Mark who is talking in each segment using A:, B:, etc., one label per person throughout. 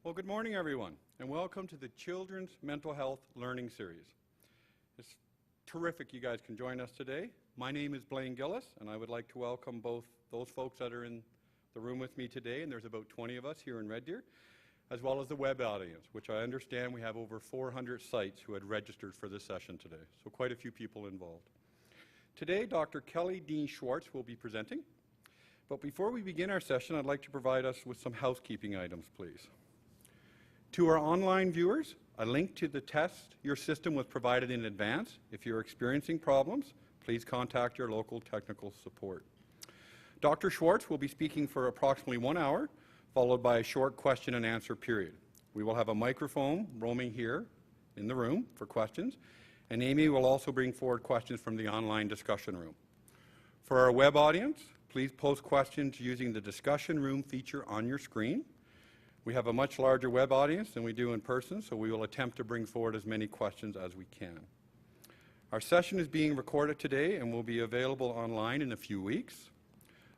A: Well, good morning, everyone, and welcome to the Children's Mental Health Learning Series. It's terrific you guys can join us today. My name is Blaine Gillis, and I would like to welcome both those folks that are in the room with me today, and there's about 20 of us here in Red Deer, as well as the web audience, which I understand we have over 400 sites who had registered for this session today, so quite a few people involved. Today, Dr. Kelly Dean Schwartz will be presenting, but before we begin our session, I'd like to provide us with some housekeeping items, please. To our online viewers, a link to the test your system was provided in advance. If you're experiencing problems, please contact your local technical support. Dr. Schwartz will be speaking for approximately 1 hour, followed by a short question and answer period. We will have a microphone roaming here in the room for questions, and Amy will also bring forward questions from the online discussion room. For our web audience, please post questions using the discussion room feature on your screen. We have a much larger web audience than we do in person, so we will attempt to bring forward as many questions as we can. Our session is being recorded today and will be available online in a few weeks.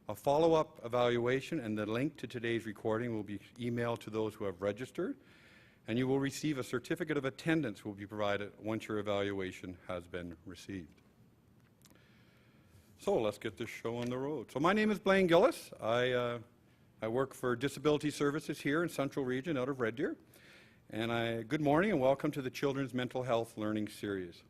A: A follow-up evaluation and the link to today's recording will be emailed to those who have registered, and you will receive a certificate of attendance will be provided once your evaluation has been received. So let's get this show on the road. So my name is Blaine Gillis. I work for Disability Services here in Central Region out of Red Deer. And good morning and welcome to the Children's Mental Health Learning Series.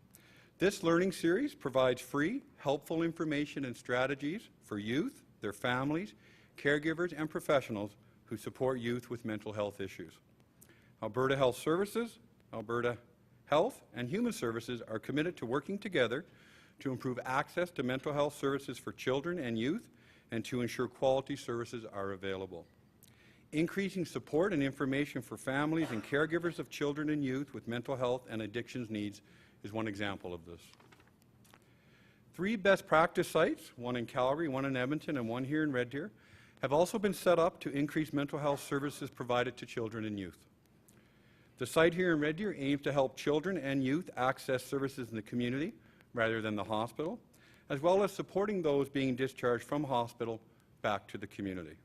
A: This learning series provides free, helpful information and strategies for youth, their families, caregivers, and professionals who support youth with mental health issues. Alberta Health Services, Alberta Health, and Human Services are committed to working together to improve access to mental health services for children and youth and to ensure quality services are available. Increasing support and information for families and caregivers of children and youth with mental health and addictions needs is one example of this. 3 best practice sites, one in Calgary, one in Edmonton, and one here in Red Deer, have also been set up to increase mental health services provided to children and youth. The site here in Red Deer aims to help children and youth access services in the community rather than the hospital, as well as supporting those being discharged from hospital back to the community.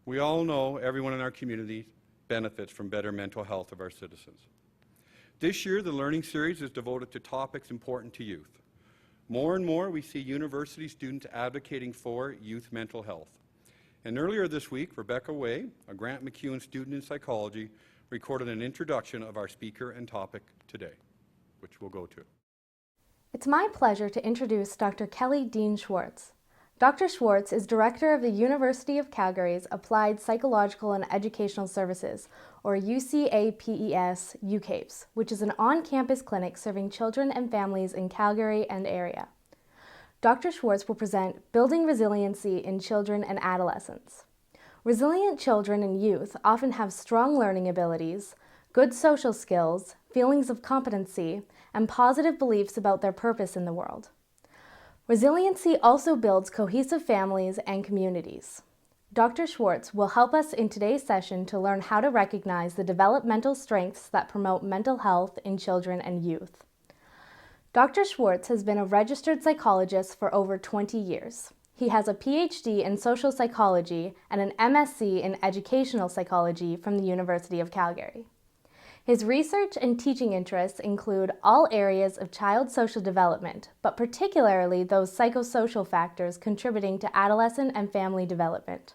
A: We all know everyone in our community benefits from better mental health of our citizens. This year, the Learning Series is devoted to topics important to youth. More and more, we see university students advocating for youth mental health. And earlier this week, Rebecca Way, a Grant MacEwan student in psychology, recorded an introduction of our speaker and topic today, which we'll go to.
B: It's my pleasure to introduce Dr. Kelly Dean Schwartz. Dr. Schwartz is Director of the University of Calgary's Applied Psychological and Educational Services, or UCAPES UCAPES, which is an on-campus clinic serving children and families in Calgary and area. Dr. Schwartz will present Building Resiliency in Children and Adolescents. Resilient children and youth often have strong learning abilities, good social skills, feelings of competency, and positive beliefs about their purpose in the world. Resiliency also builds cohesive families and communities. Dr. Schwartz will help us in today's session to learn how to recognize the developmental strengths that promote mental health in children and youth. Dr. Schwartz has been a registered psychologist for over 20 years. He has a PhD in social psychology and an MSc in educational psychology from the University of Calgary. His research and teaching interests include all areas of child social development, but particularly those psychosocial factors contributing to adolescent and family development.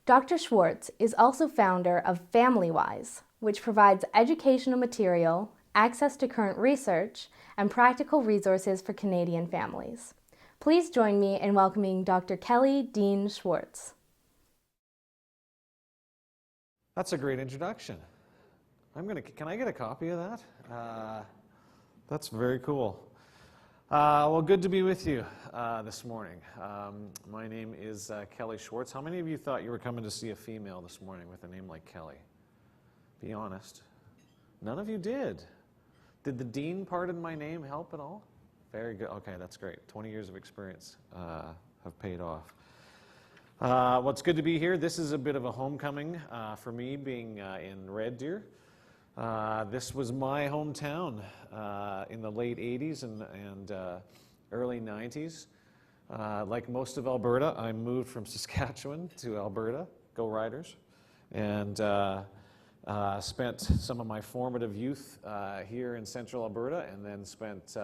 B: Dr. Schwartz is also founder of FamilyWise, which provides educational material, access to current research, and practical resources for Canadian families. Please join me in welcoming Dr. Kelly Dean Schwartz.
C: That's a great introduction. Can I get a copy of that? That's very cool. Well, good to be with you this morning. My name is Kelly Schwartz. How many of you thought you were coming to see a female this morning with a name like Kelly? Be honest. None of you did. Did the Dean part of my name help at all? Very good. Okay, that's great. 20 years of experience have paid off. Well, it's good to be here. This is a bit of a homecoming for me, being in Red Deer. This was my hometown in the late 80s and early 90s. Like most of Alberta, I moved from Saskatchewan to Alberta, go Riders, and spent some of my formative youth here in central Alberta, and then spent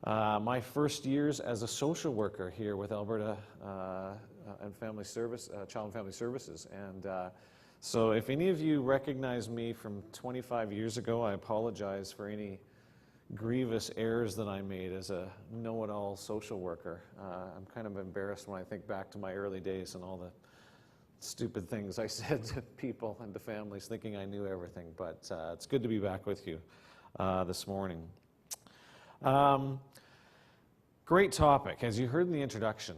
C: my first years as a social worker here with Alberta and Family Service, Child and Family Services. And so if any of you recognize me from 25 years ago, I apologize for any grievous errors that I made as a know-it-all social worker. I'm kind of embarrassed when I think back to my early days and all the stupid things I said to people and to families thinking I knew everything, but it's good to be back with you this morning. Great topic. As you heard in the introduction,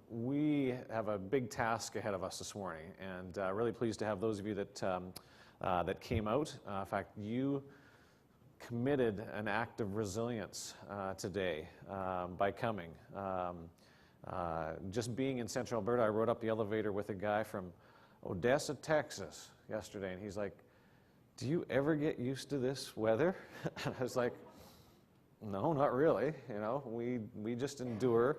C: we have a big task ahead of us this morning, and really pleased to have those of you that came out. In fact, you committed an act of resilience today by coming. Just being in central Alberta, I rode up the elevator with a guy from Odessa, Texas yesterday, and he's like, "Do you ever get used to this weather?" And I was like, "No, not really. You know, we just endure."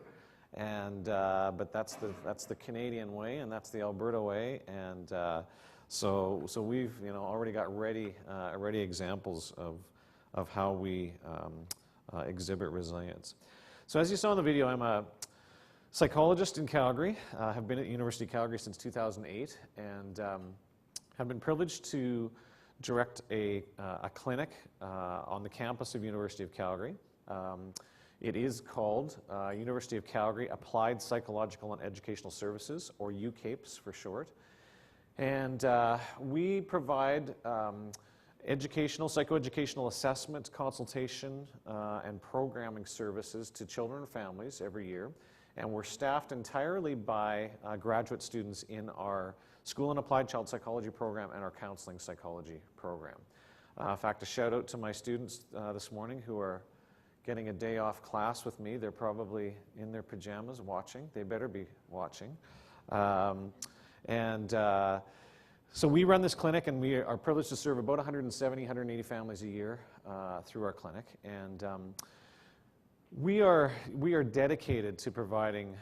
C: And but that's the Canadian way, and that's the Alberta way, and so we've already got ready examples of how we exhibit resilience. So as you saw in the video, I'm a psychologist in Calgary. Have been at University of Calgary since 2008, and have been privileged to direct a clinic on the campus of University of Calgary. It is called University of Calgary Applied Psychological and Educational Services, or UCAPES for short. And we provide psychoeducational assessment, consultation, and programming services to children and families every year. And we're staffed entirely by graduate students in our School and Applied Child Psychology program and our Counseling Psychology program. In fact, a shout out to my students this morning who are getting a day off class with me. They're probably in their pajamas watching. They better be watching. So we run this clinic, and we are privileged to serve about 170, 180 families a year through our clinic. And we are dedicated to providing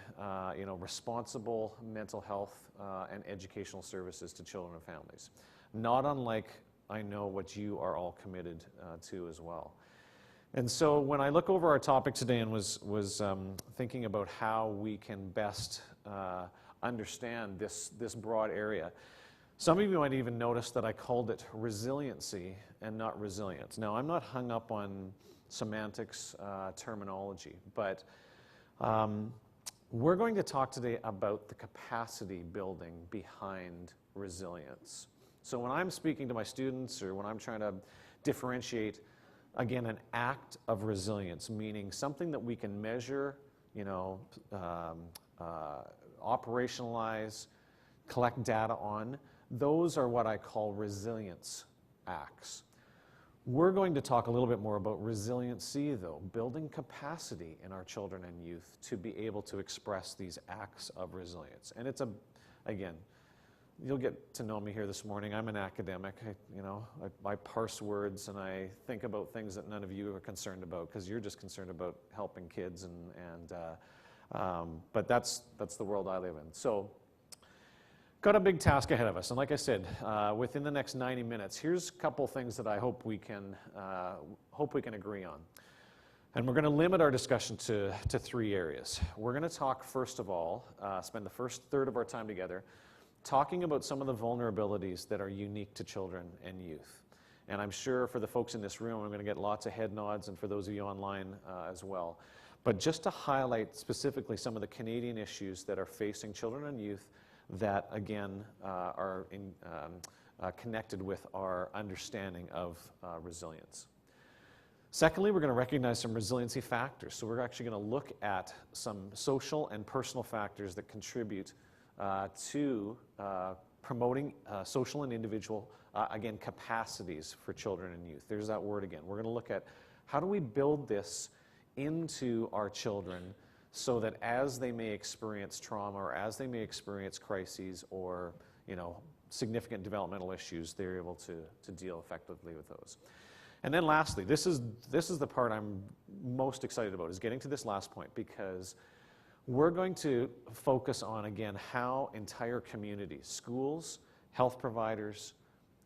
C: responsible mental health and educational services to children and families. Not unlike, I know, what you are all committed to as well. And so when I look over our topic today and was thinking about how we can best understand this broad area, some of you might even notice that I called it resiliency and not resilience. Now, I'm not hung up on semantics, terminology, but we're going to talk today about the capacity building behind resilience. So when I'm speaking to my students, or when I'm trying to differentiate, again, an act of resilience, meaning something that we can measure, operationalize, collect data on, those are what I call resilience acts. We're going to talk a little bit more about resiliency, though, building capacity in our children and youth to be able to express these acts of resilience. And it's again, you'll get to know me here this morning. I'm an academic. I parse words, and I think about things that none of you are concerned about, because you're just concerned about helping kids, but that's the world I live in. So, got a big task ahead of us, and like I said, within the next 90 minutes, here's a couple things that I hope we can agree on. And we're going to limit our discussion to 3 areas. We're going to talk, first of all, spend the first third of our time together talking about some of the vulnerabilities that are unique to children and youth. And I'm sure for the folks in this room, I'm going to get lots of head nods, and for those of you online as well. But just to highlight specifically some of the Canadian issues that are facing children and youth that, again, are connected with our understanding of resilience. Secondly, we're going to recognize some resiliency factors. So we're actually going to look at some social and personal factors that contribute to promoting social and individual, again, capacities for children and youth. There's that word again. We're going to look at how do we build this into our children so that as they may experience trauma, or as they may experience crises, or significant developmental issues, they're able to deal effectively with those. And then lastly, this is the part I'm most excited about, is getting to this last point, because We're going to focus on, again, how entire communities, schools, health providers,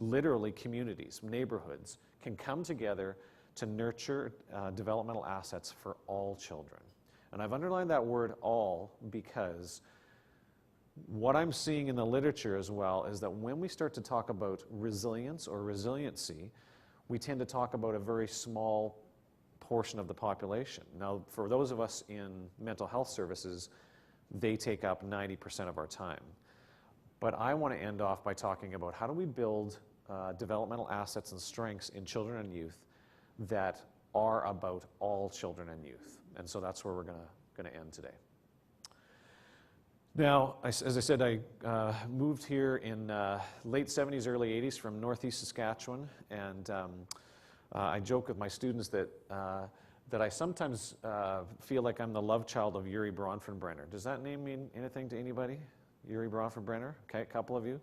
C: literally communities, neighborhoods, can come together to nurture developmental assets for all children. And I've underlined that word all because what I'm seeing in the literature as well is that when we start to talk about resilience or resiliency, we tend to talk about a very small portion of the population. Now, for those of us in mental health services, they take up 90% of our time. But I want to end off by talking about how do we build developmental assets and strengths in children and youth that are about all children and youth. And so that's where we're going to end today. Now, as I said, I moved here in late 70s, early 80s from northeast Saskatchewan, and I joke with my students that I sometimes feel like I'm the love child of Yuri Bronfenbrenner. Does that name mean anything to anybody? Yuri Bronfenbrenner? Okay, a couple of you.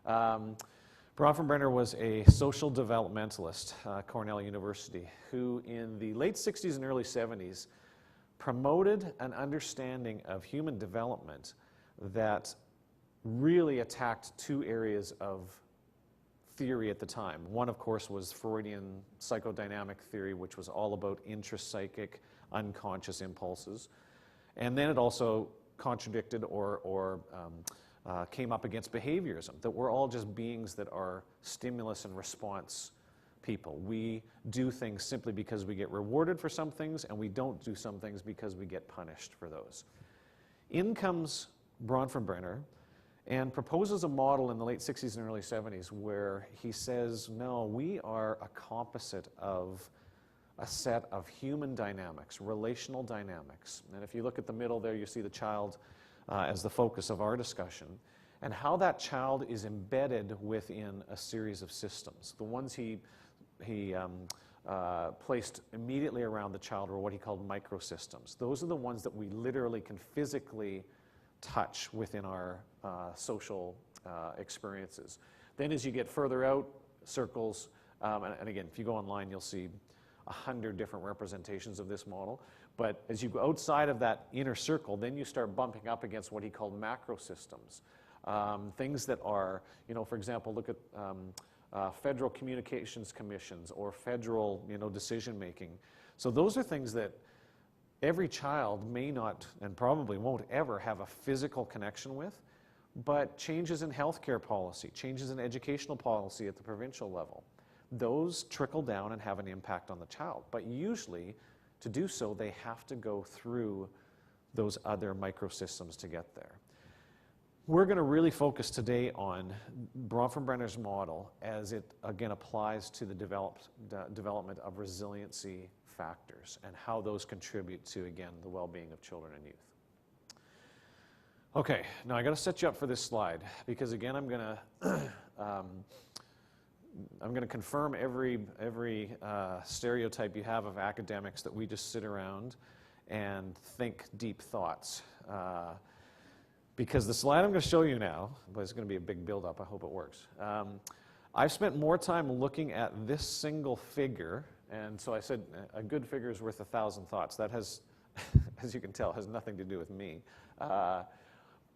C: Bronfenbrenner was a social developmentalist, Cornell University, who in the late 60s and early 70s promoted an understanding of human development that really attacked two areas of theory at the time. One, of course, was Freudian psychodynamic theory, which was all about intrapsychic, unconscious impulses. And then it also contradicted or came up against behaviorism, that we're all just beings that are stimulus and response people. We do things simply because we get rewarded for some things, and we don't do some things because we get punished for those. In comes Bronfenbrenner and proposes a model in the late 60s and early 70s where he says, no, we are a composite of a set of human dynamics, relational dynamics. And if you look at the middle there, you see the child as the focus of our discussion, and how that child is embedded within a series of systems. The ones he placed immediately around the child were what he called microsystems. Those are the ones that we literally can physically touch within our social experiences. Then as you get further out, circles, and again, if you go online, you'll see 100 different representations of this model. But as you go outside of that inner circle, then you start bumping up against what he called macrosystems. Things that are, for example, look at federal communications commissions or federal, decision making. So those are things that every child may not and probably won't ever have a physical connection with, but changes in healthcare policy, changes in educational policy at the provincial level, those trickle down and have an impact on the child. But usually, to do so, they have to go through those other microsystems to get there. We're going to really focus today on Bronfenbrenner's model as it, again, applies to the development of resiliency factors and how those contribute to, again, the well-being of children and youth. Okay, now I got to set you up for this slide because, again, I'm going to confirm every stereotype you have of academics that we just sit around and think deep thoughts. Because the slide I'm going to show you now, but it's going to be a big build-up, I hope it works. I've spent more time looking at this single figure, and so I said a good figure is worth 1,000 thoughts. That has, as you can tell, has nothing to do with me.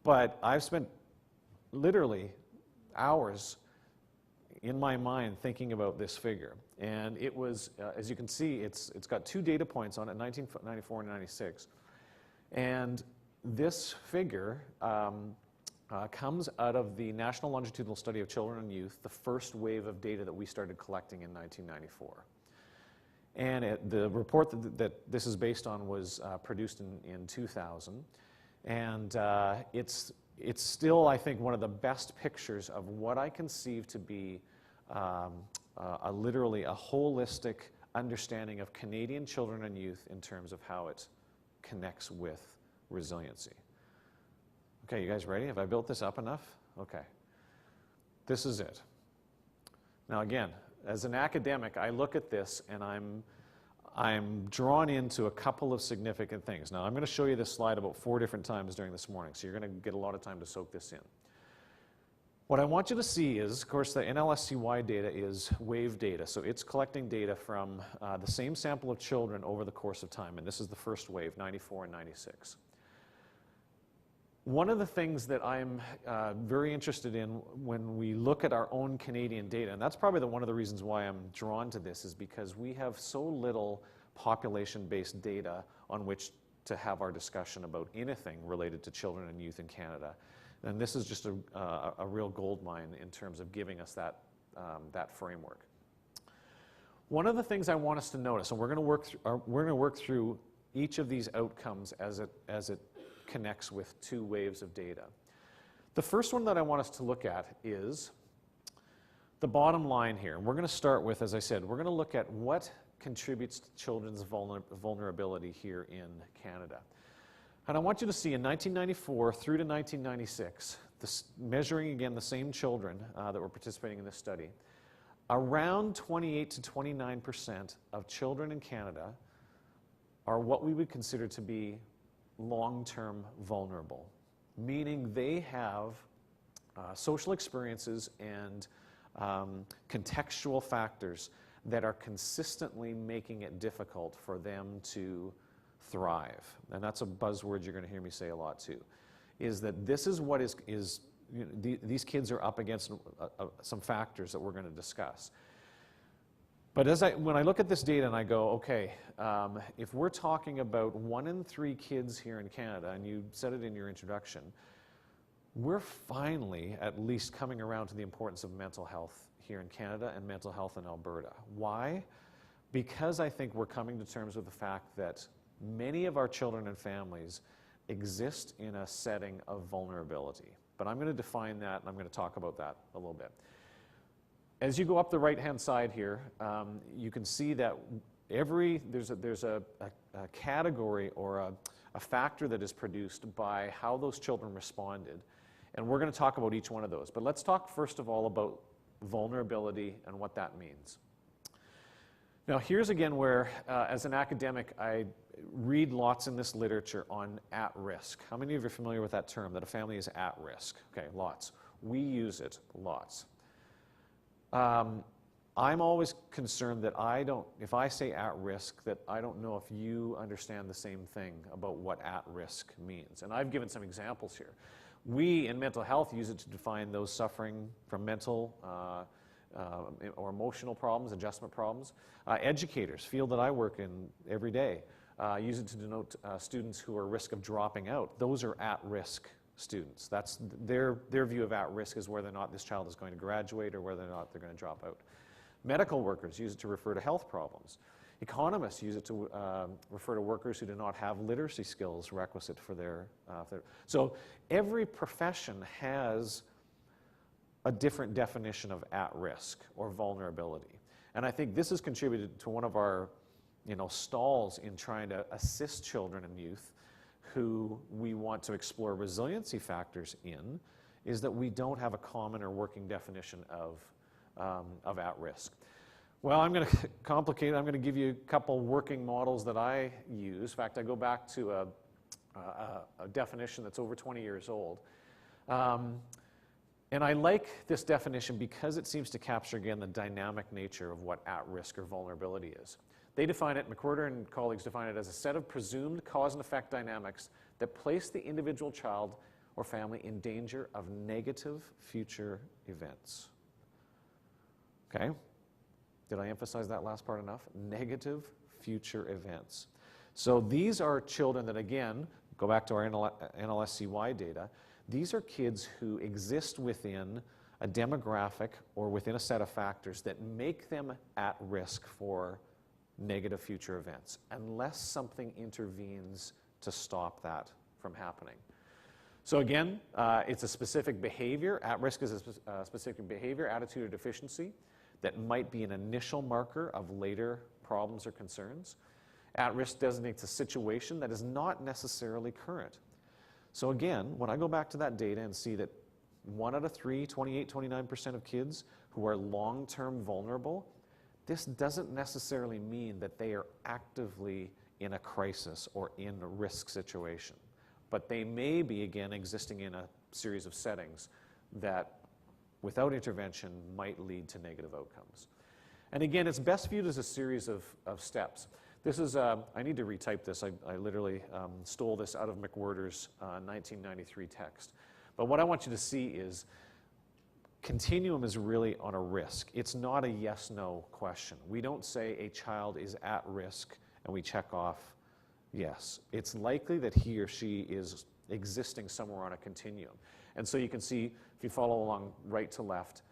C: But I've spent literally hours in my mind thinking about this figure. And it was, as you can see, it's got two data points on it, 1994 and 96. And this figure comes out of the National Longitudinal Study of Children and Youth, the first wave of data that we started collecting in 1994. And the report that this is based on was produced in 2000. And it's still, I think, one of the best pictures of what I conceive to be literally a holistic understanding of Canadian children and youth in terms of how it connects with resiliency. Okay, you guys ready? Have I built this up enough? Okay. This is it. Now again, as an academic, I look at this and I'm drawn into a couple of significant things. Now I'm going to show you this slide about 4 different times during this morning, so you're going to get a lot of time to soak this in. What I want you to see is, of course, the NLSCY data is wave data, so it's collecting data from the same sample of children over the course of time, and this is the first wave, 94 and 96. One of the things that I'm very interested in when we look at our own Canadian data, and that's probably one of the reasons why I'm drawn to this, is because we have so little population-based data on which to have our discussion about anything related to children and youth in Canada. And this is just a real goldmine in terms of giving us that framework. One of the things I want us to notice, and we're going to work through each of these outcomes as it connects with two waves of data. The first one that I want us to look at is the bottom line here. And we're going to start with, as I said, we're going to look at what contributes to children's vulnerability here in Canada. And I want you to see in 1994 through to 1996, measuring again the same children that were participating in this study, around 28 to 29% of children in Canada are what we would consider to be long-term vulnerable, meaning they have social experiences and contextual factors that are consistently making it difficult for them to thrive. And that's a buzzword you're going to hear me say a lot too, is that this is what is you know, these kids are up against some factors that we're going to discuss. But when I look at this data and I go, okay, if we're talking about 1 in 3 kids here in Canada, and you said it in your introduction, we're finally at least coming around to the importance of mental health here in Canada and mental health in Alberta. Why? Because I think we're coming to terms with the fact that many of our children and families exist in a setting of vulnerability. But I'm going to define that, and I'm going to talk about that a little bit. As you go up the right-hand side here, you can see that there's a category or a factor that is produced by how those children responded. And we're going to talk about each one of those. But let's talk first of all about vulnerability and what that means. Now here's again where, as an academic, I read lots in this literature on at risk. How many of you are familiar with that term, that a family is at risk? Okay, lots. We use it lots. I'm always concerned that if I say at risk, that I don't know if you understand the same thing about what at risk means. And I've given some examples here. We in mental health use it to define those suffering from mental or emotional problems, adjustment problems. Educators, field that I work in every day, use it to denote students who are at risk of dropping out. Those are at-risk students. That's their view of at-risk, is whether or not this child is going to graduate or whether or not they're going to drop out. Medical workers use it to refer to health problems. Economists use it to refer to workers who do not have literacy skills requisite for their... So every profession has a different definition of at-risk or vulnerability. And I think this has contributed to one of our stalls in trying to assist children and youth who we want to explore resiliency factors in, is that we don't have a common or working definition of at-risk. Well, I'm going to complicate it. I'm going to give you a couple working models that I use. In fact, I go back to a definition that's over 20 years old. And I like this definition because it seems to capture, again, the dynamic nature of what at-risk or vulnerability is. They define it, McWhorter and colleagues define it as a set of presumed cause and effect dynamics that place the individual child or family in danger of negative future events. Okay? Did I emphasize that last part enough? Negative future events. So these are children that, again, go back to our NLSCY data, these are kids who exist within a demographic or within a set of factors that make them at risk for negative future events, unless something intervenes to stop that from happening. So again, it's a specific behavior. At risk is a specific behavior, attitude, or deficiency that might be an initial marker of later problems or concerns. At risk designates a situation that is not necessarily current. So again, when I go back to that data and see that 1 out of 3, 28, 29% of kids who are long-term vulnerable, this doesn't necessarily mean that they are actively in a crisis or in a risk situation. But they may be, again, existing in a series of settings that, without intervention, might lead to negative outcomes. And again, it's best viewed as a series of steps. This is, I need to retype this. I literally stole this out of McWhirter's 1993 text. But what I want you to see is continuum is really on a risk. It's not a yes-no question. We don't say a child is at risk and we check off yes. It's likely that he or she is existing somewhere on a continuum. And so you can see, if you follow along right to left,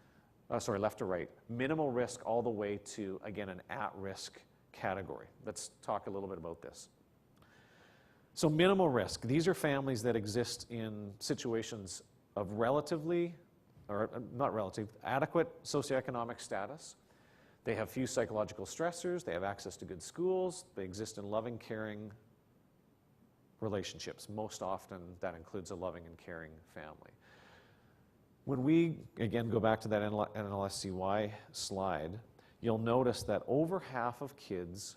C: left to right, minimal risk all the way to, again, an at-risk category. Let's talk a little bit about this. So minimal risk, these are families that exist in situations of relatively, or not relative, adequate socioeconomic status. They have few psychological stressors, they have access to good schools, they exist in loving, caring relationships. Most often that includes a loving and caring family. When we, again, go back to that NLSCY slide, you'll notice that over half of kids,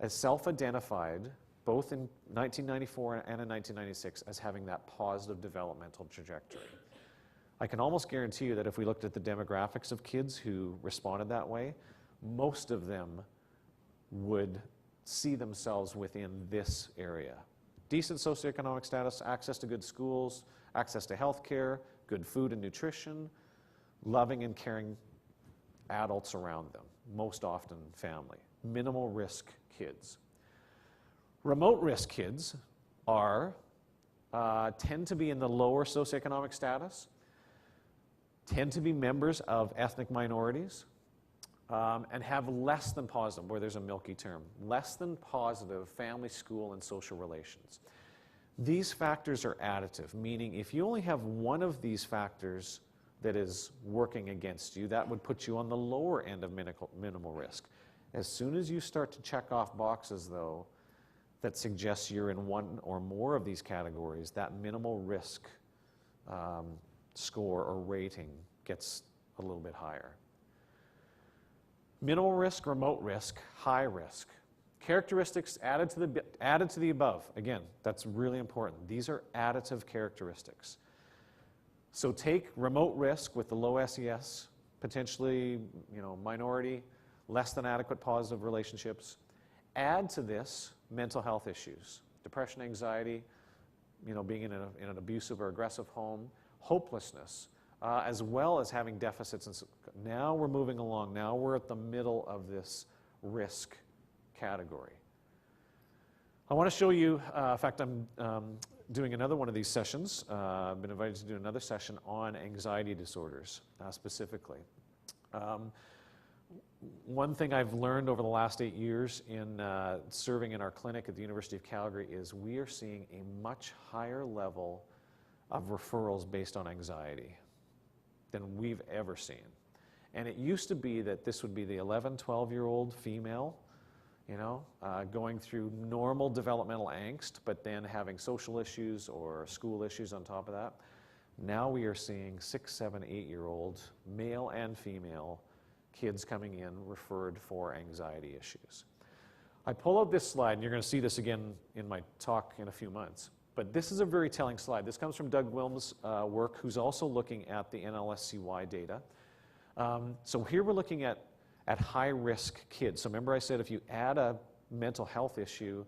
C: as self-identified, both in 1994 and in 1996, as having that positive developmental trajectory. I can almost guarantee you that if we looked at the demographics of kids who responded that way, most of them would see themselves within this area. Decent socioeconomic status, access to good schools, access to health care, good food and nutrition, loving and caring adults around them, most often family. Minimal risk kids. Remote risk kids tend to be in the lower socioeconomic status, tend to be members of ethnic minorities, and have less than positive, where there's a milky term, less than positive family, school, and social relations. These factors are additive, meaning if you only have one of these factors that is working against you, that would put you on the lower end of minimal risk. As soon as you start to check off boxes, though, that suggests you're in one or more of these categories, that minimal risk score or rating gets a little bit higher. Minimal risk, remote risk, high risk. Characteristics added to the above. Again, that's really important. These are additive characteristics. So take remote risk with the low SES, potentially, minority, less than adequate positive relationships. Add to this mental health issues, depression, anxiety, being in an abusive or aggressive home, hopelessness, as well as having deficits. And now we're moving along. Now we're at the middle of this risk category. I want to show you, in fact, I'm doing another one of these sessions. I've been invited to do another session on anxiety disorders specifically. One thing I've learned over the last 8 years in serving in our clinic at the University of Calgary is we are seeing a much higher level of referrals based on anxiety than we've ever seen. And it used to be that this would be the 11, 12-year-old female, going through normal developmental angst, but then having social issues or school issues on top of that. Now we are seeing 6, 7, 8-year-old, male and female, kids coming in referred for anxiety issues. I pull out this slide, and you're going to see this again in my talk in a few months. But this is a very telling slide. This comes from Doug Wilm's work, who's also looking at the NLSCY data. So here we're looking at high-risk kids. So remember I said if you add a mental health issue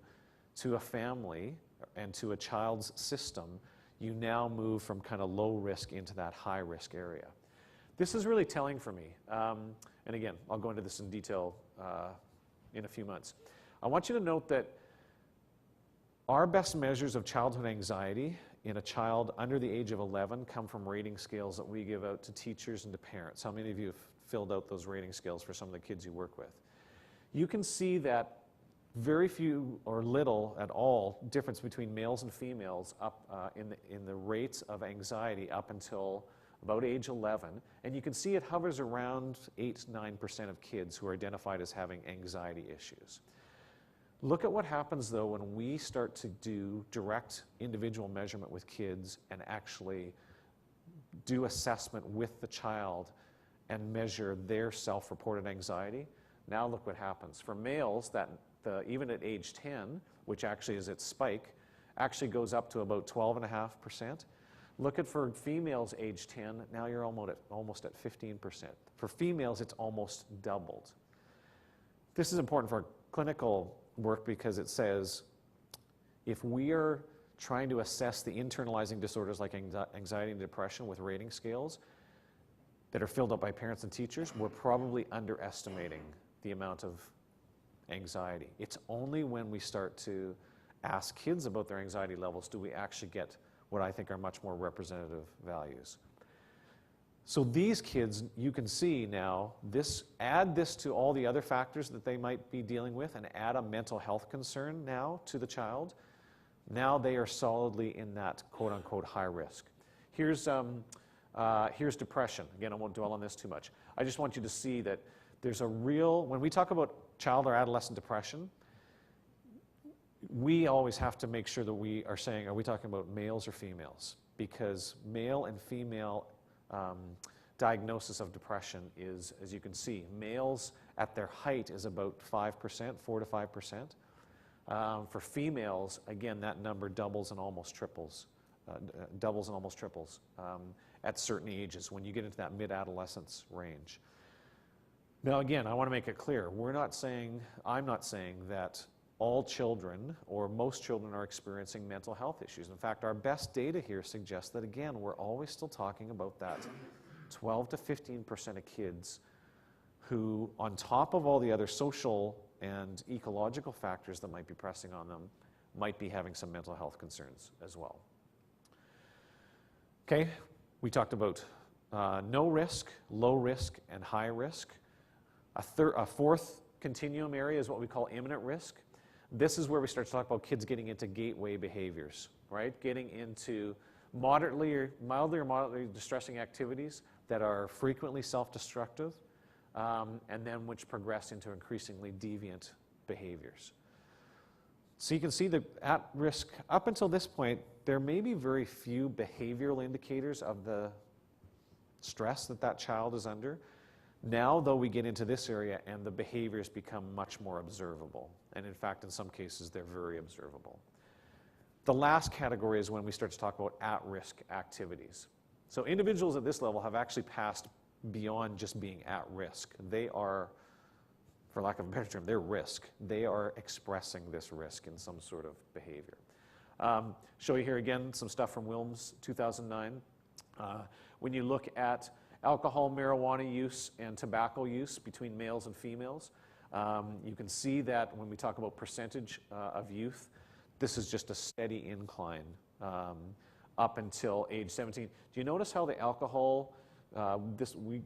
C: to a family and to a child's system, you now move from kind of low risk into that high-risk area. This is really telling for me. And again, I'll go into this in detail in a few months. I want you to note that our best measures of childhood anxiety in a child under the age of 11 come from rating scales that we give out to teachers and to parents. How many of you have filled out those rating scales for some of the kids you work with? You can see that very few or little at all difference between males and females up in the rates of anxiety up until about age 11. And you can see it hovers around 8-9% of kids who are identified as having anxiety issues. Look at what happens, though, when we start to do direct individual measurement with kids and actually do assessment with the child and measure their self-reported anxiety. Now look what happens. For males, even at age 10, which actually is its spike, actually goes up to about 12.5%. Look at for females age 10, now you're almost at 15%. For females, it's almost doubled. This is important for clinical work because it says if we are trying to assess the internalizing disorders like anxiety and depression with rating scales that are filled out by parents and teachers, we're probably underestimating the amount of anxiety. It's only when we start to ask kids about their anxiety levels do we actually get what I think are much more representative values. So these kids, you can see now, add this to all the other factors that they might be dealing with and add a mental health concern now to the child. Now they are solidly in that quote-unquote high risk. Here's depression. Again, I won't dwell on this too much. I just want you to see that there's a real, when we talk about child or adolescent depression, we always have to make sure that we are saying, are we talking about males or females? Because male and female diagnosis of depression is, as you can see, males at their height is about 5%, 4 to 5%. For females, again, that number doubles and almost triples at certain ages when you get into that mid-adolescence range. Now, again, I want to make it clear, I'm not saying that all children or most children are experiencing mental health issues. In fact, our best data here suggests that, again, we're always still talking about that 12 to 15% of kids who, on top of all the other social and ecological factors that might be pressing on them, might be having some mental health concerns as well. Okay, we talked about no risk, low risk, and high risk. A fourth continuum area is what we call imminent risk. This is where we start to talk about kids getting into gateway behaviors, right? Getting into mildly or moderately distressing activities that are frequently self-destructive, and then which progress into increasingly deviant behaviors. So you can see that at risk, up until this point, there may be very few behavioral indicators of the stress that child is under. Now, though, we get into this area and the behaviors become much more observable. And in fact, in some cases, they're very observable. The last category is when we start to talk about at-risk activities. So individuals at this level have actually passed beyond just being at risk. They are, for lack of a better term, they're risk. They are expressing this risk in some sort of behavior. Show you here again some stuff from Wilms, 2009. When you look at alcohol, marijuana use, and tobacco use between males and females, you can see that when we talk about percentage of youth, this is just a steady incline up until age 17. Do you notice how the alcohol,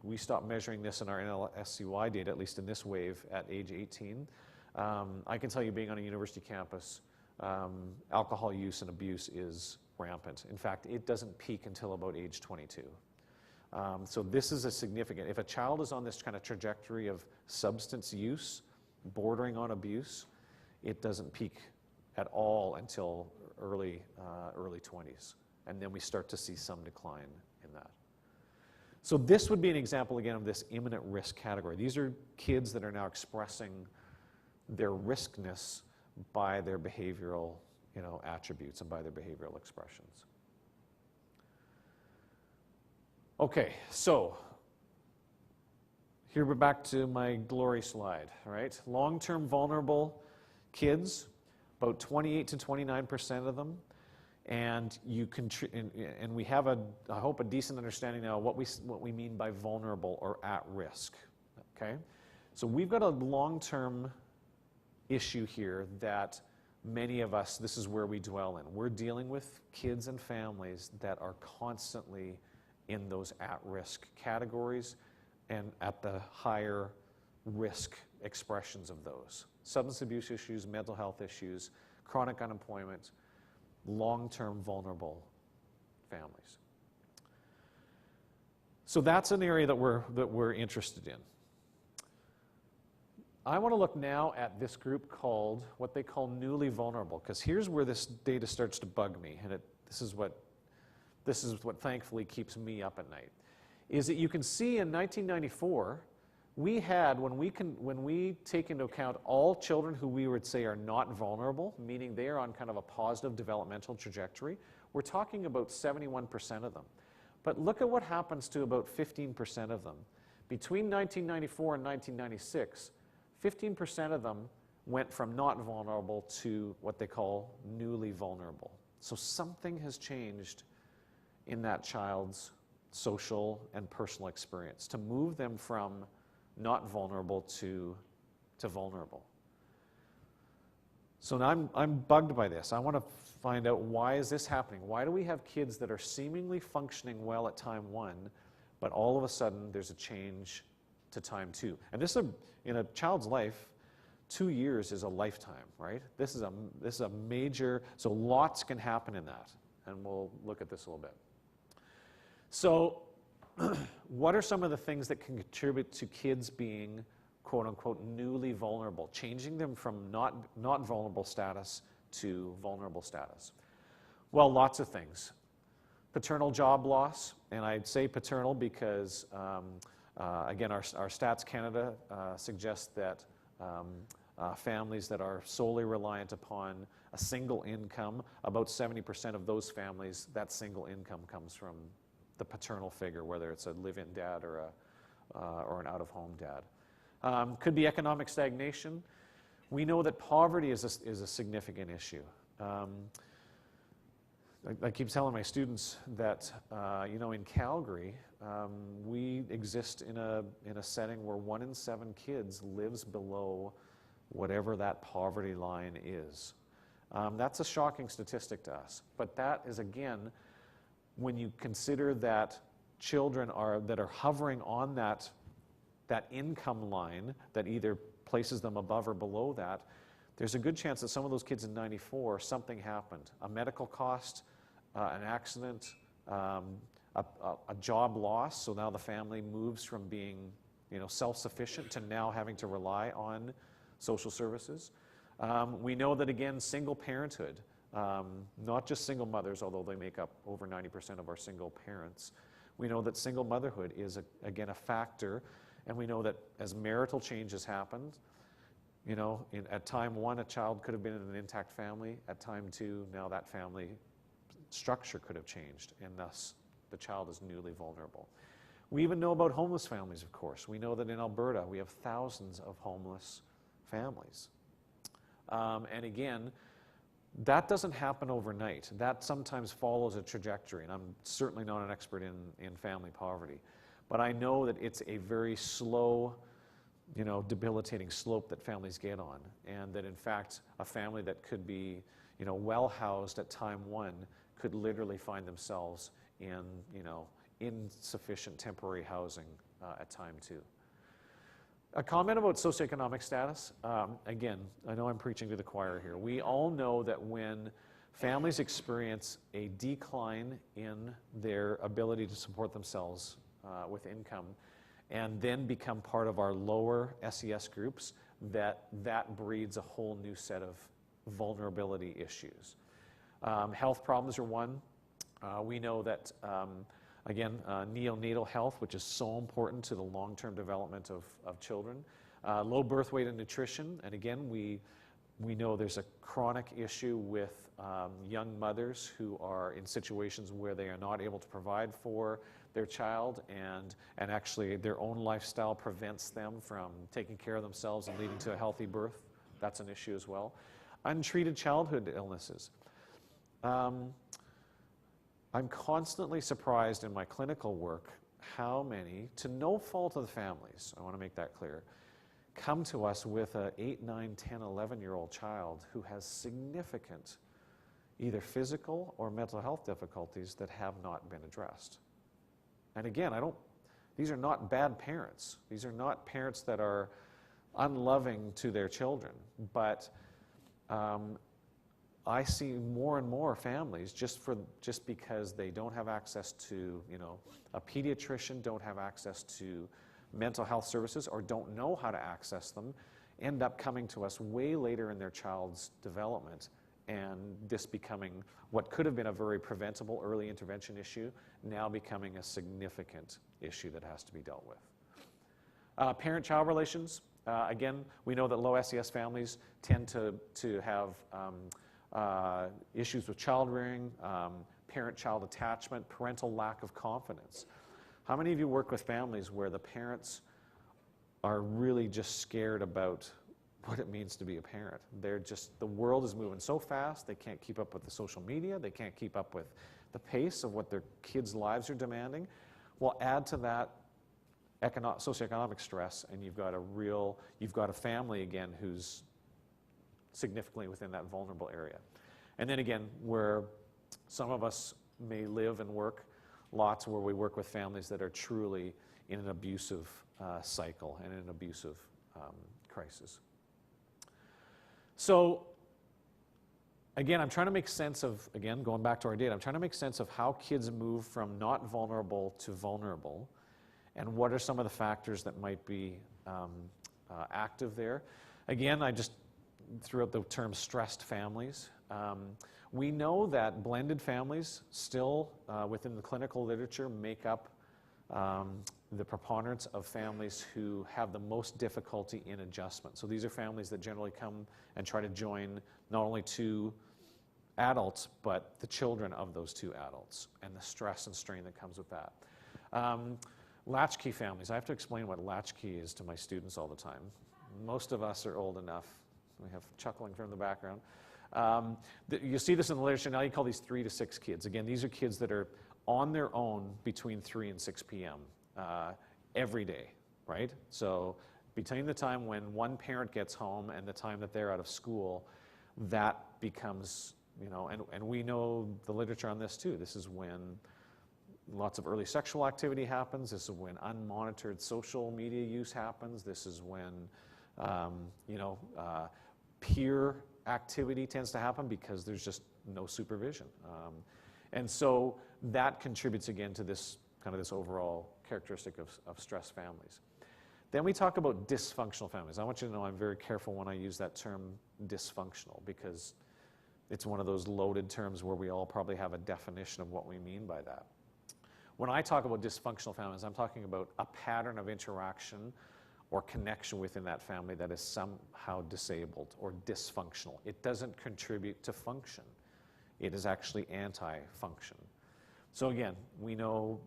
C: we stopped measuring this in our NLSCY data, at least in this wave, at age 18. I can tell you, being on a university campus, alcohol use and abuse is rampant. In fact, it doesn't peak until about age 22. So this is a significant, if a child is on this kind of trajectory of substance use, bordering on abuse, it doesn't peak at all until early 20s. And then we start to see some decline in that. So this would be an example, again, of this imminent risk category. These are kids that are now expressing their riskness by their behavioral, attributes and by their behavioral expressions. Okay, so here we're back to my glory slide, right? Long-term vulnerable kids, about 28 to 29% of them, and and we have I hope a decent understanding now of what we mean by vulnerable or at risk. Okay, so we've got a long-term issue here that many of us, this is where we dwell in. We're dealing with kids and families that are constantly in those at-risk categories and at the higher risk expressions of those. Substance abuse issues, mental health issues, chronic unemployment, long-term vulnerable families. So that's an area that we're interested in. I want to look now at this group called what they call newly vulnerable, because here's where this data starts to bug me, and this is what thankfully keeps me up at night, is that you can see in 1994, we had, when we take into account all children who we would say are not vulnerable, meaning they are on kind of a positive developmental trajectory, we're talking about 71% of them. But look at what happens to about 15% of them. Between 1994 and 1996, 15% of them went from not vulnerable to what they call newly vulnerable. So something has changed in that child's social and personal experience to move them from not vulnerable to vulnerable. So now I'm bugged by this. I want to find out, why is this happening? Why do we have kids that are seemingly functioning well at time 1, but all of a sudden there's a change to time 2? And this is in a child's life, 2 years is a lifetime, right? This is a major, so lots can happen in that, and we'll look at this a little bit. So what are some of the things that can contribute to kids being quote-unquote newly vulnerable, changing them from not vulnerable status to vulnerable status? Well, lots of things. Paternal job loss, and I'd say paternal because, again, our Stats Canada suggests that families that are solely reliant upon a single income, about 70% of those families, that single income comes from the paternal figure, whether it's a live-in dad or an out-of-home dad. Could be economic stagnation. We know that poverty is a significant issue. I keep telling my students that, in Calgary, we exist in a setting where 1 in 7 kids lives below whatever that poverty line is. That's a shocking statistic to us. But that is, again, when you consider that children that are hovering on that income line that either places them above or below that, there's a good chance that some of those kids in '94, something happened. A medical cost, an accident, a job loss, so now the family moves from being self-sufficient to now having to rely on social services. We know that, again, single parenthood, not just single mothers, although they make up over 90% of our single parents. We know that single motherhood is, again, a factor, and we know that as marital changes happened, at time 1, a child could have been in an intact family. At time 2, now that family structure could have changed, and thus the child is newly vulnerable. We even know about homeless families, of course. We know that in Alberta, we have thousands of homeless families. And again, that doesn't happen overnight. That sometimes follows a trajectory, and I'm certainly not an expert in family poverty. But I know that it's a very slow, debilitating slope that families get on, and that in fact, a family that could be, well housed at time 1 could literally find themselves in, insufficient temporary housing at time 2. A comment about socioeconomic status. Again, I know I'm preaching to the choir here. We all know that when families experience a decline in their ability to support themselves with income, and then become part of our lower SES groups, that breeds a whole new set of vulnerability issues. Health problems are one. We know that, again, neonatal health, which is so important to the long-term development of children. Low birth weight and nutrition, and again, we know there's a chronic issue with young mothers who are in situations where they are not able to provide for their child, and actually their own lifestyle prevents them from taking care of themselves and leading to a healthy birth. That's an issue as well. Untreated childhood illnesses. I'm constantly surprised in my clinical work how many, to no fault of the families, I want to make that clear, come to us with an 8, 9, 10, 11-year-old child who has significant either physical or mental health difficulties that have not been addressed. And again, these are not bad parents. These are not parents that are unloving to their children, but I see more and more families just because they don't have access to, a pediatrician, don't have access to mental health services, or don't know how to access them, end up coming to us way later in their child's development, and this becoming what could have been a very preventable early intervention issue, now becoming a significant issue that has to be dealt with. Parent-child relations. Again, we know that low SES families tend to have issues with child rearing, parent-child attachment, parental lack of confidence. How many of you work with families where the parents are really just scared about what it means to be a parent. The world is moving so fast, they can't keep up with the social media, they can't keep up with the pace of what their kids' lives are demanding. Well, add to that socioeconomic stress, and you've got a family again who's significantly within that vulnerable area. And then again, where some of us may live and work, lots where we work with families that are truly in an abusive cycle and in an abusive crisis. So again, I'm trying to make sense of, again, going back to our data, I'm trying to make sense of how kids move from not vulnerable to vulnerable, and what are some of the factors that might be active there. Again, I just threw out the term stressed families. We know that blended families still, within the clinical literature, make up the preponderance of families who have the most difficulty in adjustment. So these are families that generally come and try to join not only two adults, but the children of those two adults, and the stress and strain that comes with that. Latchkey families. I have to explain what latchkey is to my students all the time. Most of us are old enough. We have chuckling from the background. You see this in the literature. Now you call these 3 to 6 kids. Again, these are kids that are on their own between 3 and 6 p.m. Every day, right? So between the time when one parent gets home and the time that they're out of school, that becomes, and we know the literature on this too. This is when lots of early sexual activity happens. This is when unmonitored social media use happens. This is when, peer activity tends to happen because there's just no supervision. And so that contributes again to this overall characteristic of stressed families. Then we talk about dysfunctional families. I want you to know I'm very careful when I use that term dysfunctional, because it's one of those loaded terms where we all probably have a definition of what we mean by that. When I talk about dysfunctional families, I'm talking about a pattern of interaction or connection within that family that is somehow disabled or dysfunctional. It doesn't contribute to function. It is actually anti-function. So again, we know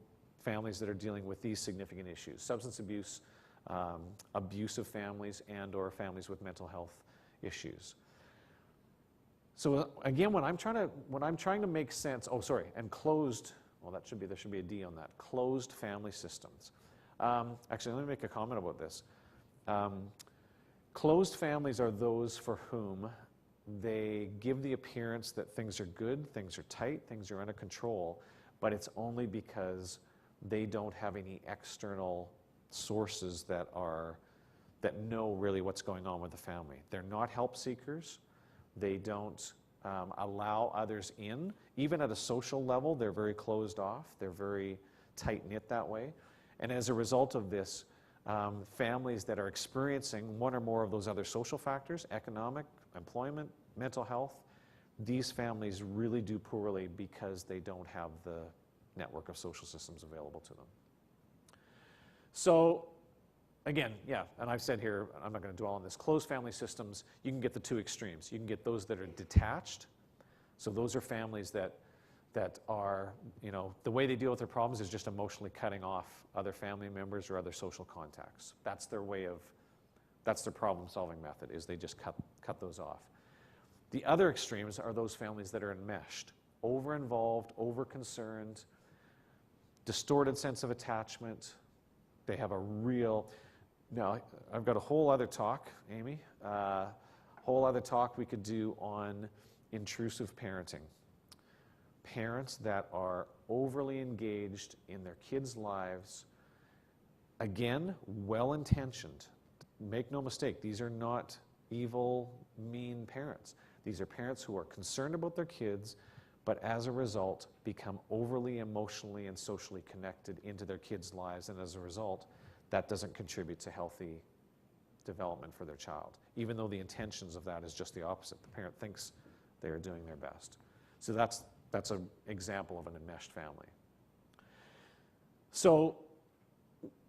C: families that are dealing with these significant issues: substance abuse, abusive families, and or families with mental health issues. So again, when I'm trying to make sense, and closed, well, there should be a D on that, closed family systems. Actually, let me make a comment about this. Closed families are those for whom they give the appearance that things are good, things are tight, things are under control, but it's only because they don't have any external sources that know really what's going on with the family. They're not help seekers. They don't allow others in. Even at a social level, they're very closed off. They're very tight-knit that way. And as a result of this, families that are experiencing one or more of those other social factors, economic, employment, mental health, these families really do poorly because they don't have the network of social systems available to them. So again, and I've said here, I'm not going to dwell on this, closed family systems, you can get the two extremes. You can get those that are detached. So those are families that are, the way they deal with their problems is just emotionally cutting off other family members or other social contacts. That's their problem-solving method, is they just cut those off. The other extremes are those families that are enmeshed, over-involved, over-concerned, distorted sense of attachment. They have a real, now I've got a whole other talk, Amy, whole other talk we could do on intrusive parenting. Parents that are overly engaged in their kids' lives, again, well-intentioned. Make no mistake, these are not evil, mean parents. These are parents who are concerned about their kids, but as a result, become overly emotionally and socially connected into their kids' lives, and as a result, that doesn't contribute to healthy development for their child, even though the intentions of that is just the opposite. The parent thinks they are doing their best. So that's an example of an enmeshed family. So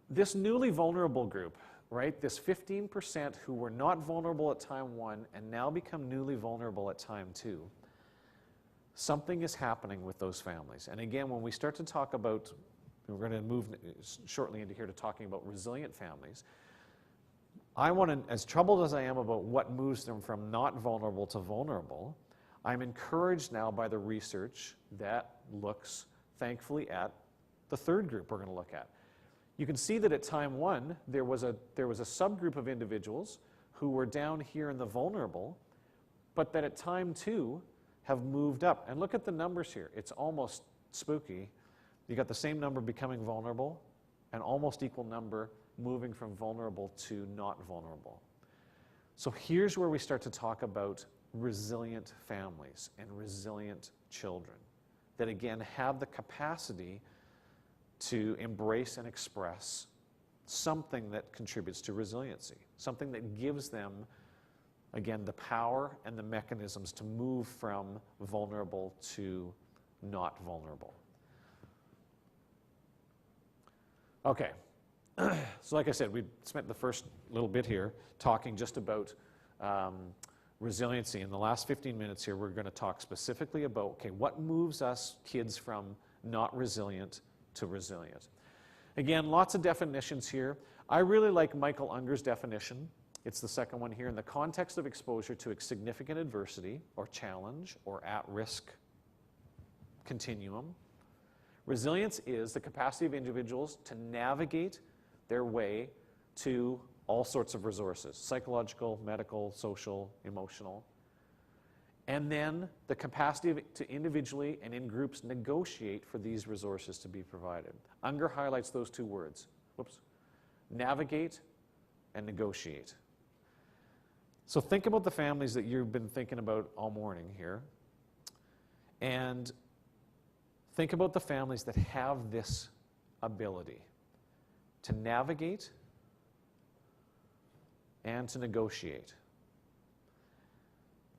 C: this newly vulnerable group, right, this 15% who were not vulnerable at time 1 and now become newly vulnerable at time 2, something is happening with those families. And again, when we start to talk about, we're going to move shortly into here to talking about resilient families, as troubled as I am about what moves them from not vulnerable to vulnerable, I'm encouraged now by the research that looks, thankfully, at the third group we're going to look at. You can see that at time 1, there was a subgroup of individuals who were down here in the vulnerable, but that at time 2 have moved up. And look at the numbers here. It's almost spooky. You got the same number becoming vulnerable, and almost equal number moving from vulnerable to not vulnerable. So here's where we start to talk about resilient families and resilient children that, again, have the capacity to embrace and express something that contributes to resiliency, something that gives them, again, the power and the mechanisms to move from vulnerable to not vulnerable. Okay, so like I said, we spent the first little bit here talking just about resiliency. In the last 15 minutes here, we're going to talk specifically about, okay, what moves us kids from not resilient to resilient. Again, lots of definitions here. I really like Michael Unger's definition. It's the second one here. In the context of exposure to a significant adversity or challenge or at-risk continuum, resilience is the capacity of individuals to navigate their way to all sorts of resources, psychological, medical, social, emotional, and then the capacity to individually and in groups negotiate for these resources to be provided. Unger highlights those two words. Whoops. Navigate and negotiate. So think about the families that you've been thinking about all morning here, and think about the families that have this ability to navigate and to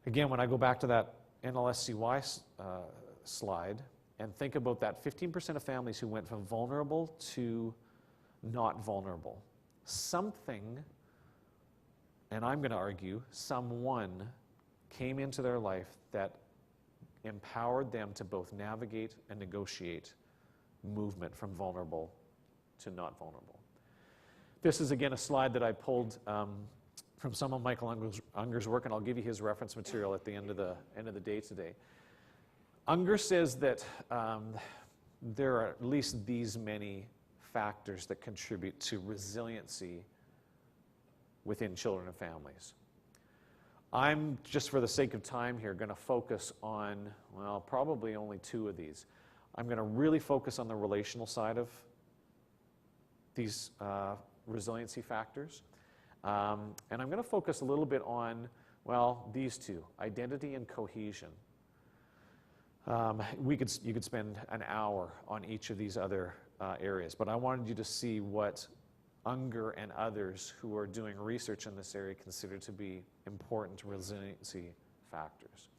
C: Again, when I go back to that NLSCY slide and think about that 15% of families who went from vulnerable to not vulnerable, something, and I'm going to argue, someone came into their life that empowered them to both navigate and negotiate movement from vulnerable to not vulnerable. This is, again, a slide that I pulled from some of Michael Unger's work, and I'll give you his reference material at the end of the day today. Unger says that there are at least these many factors that contribute to resiliency within children and families. I'm, just for the sake of time here, going to focus on, well, probably only two of these. I'm going to really focus on the relational side of these resiliency factors. And I'm going to focus a little bit on, well, these two, identity and cohesion. You could spend an hour on each of these other areas, but I wanted you to see what Unger and others who are doing research in this area consider to be important resiliency factors.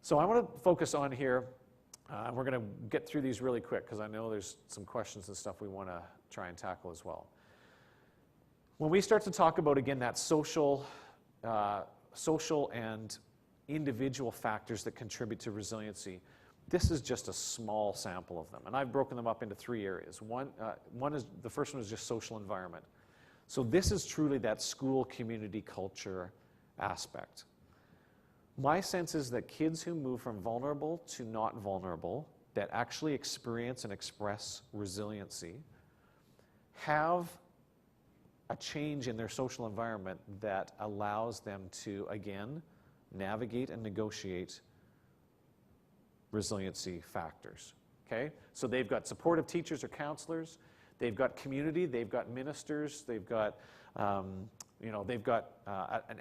C: So I want to focus on here, we're going to get through these really quick because I know there's some questions and stuff we want to try and tackle as well. When we start to talk about, again, that social and individual factors that contribute to resiliency, this is just a small sample of them. And I've broken them up into three areas. The first one is just social environment. So this is truly that school community culture aspect. My sense is that kids who move from vulnerable to not vulnerable, that actually experience and express resiliency, have a change in their social environment that allows them to, again, navigate and negotiate resiliency factors, okay? So they've got supportive teachers or counselors, they've got community, they've got ministers, they've got, an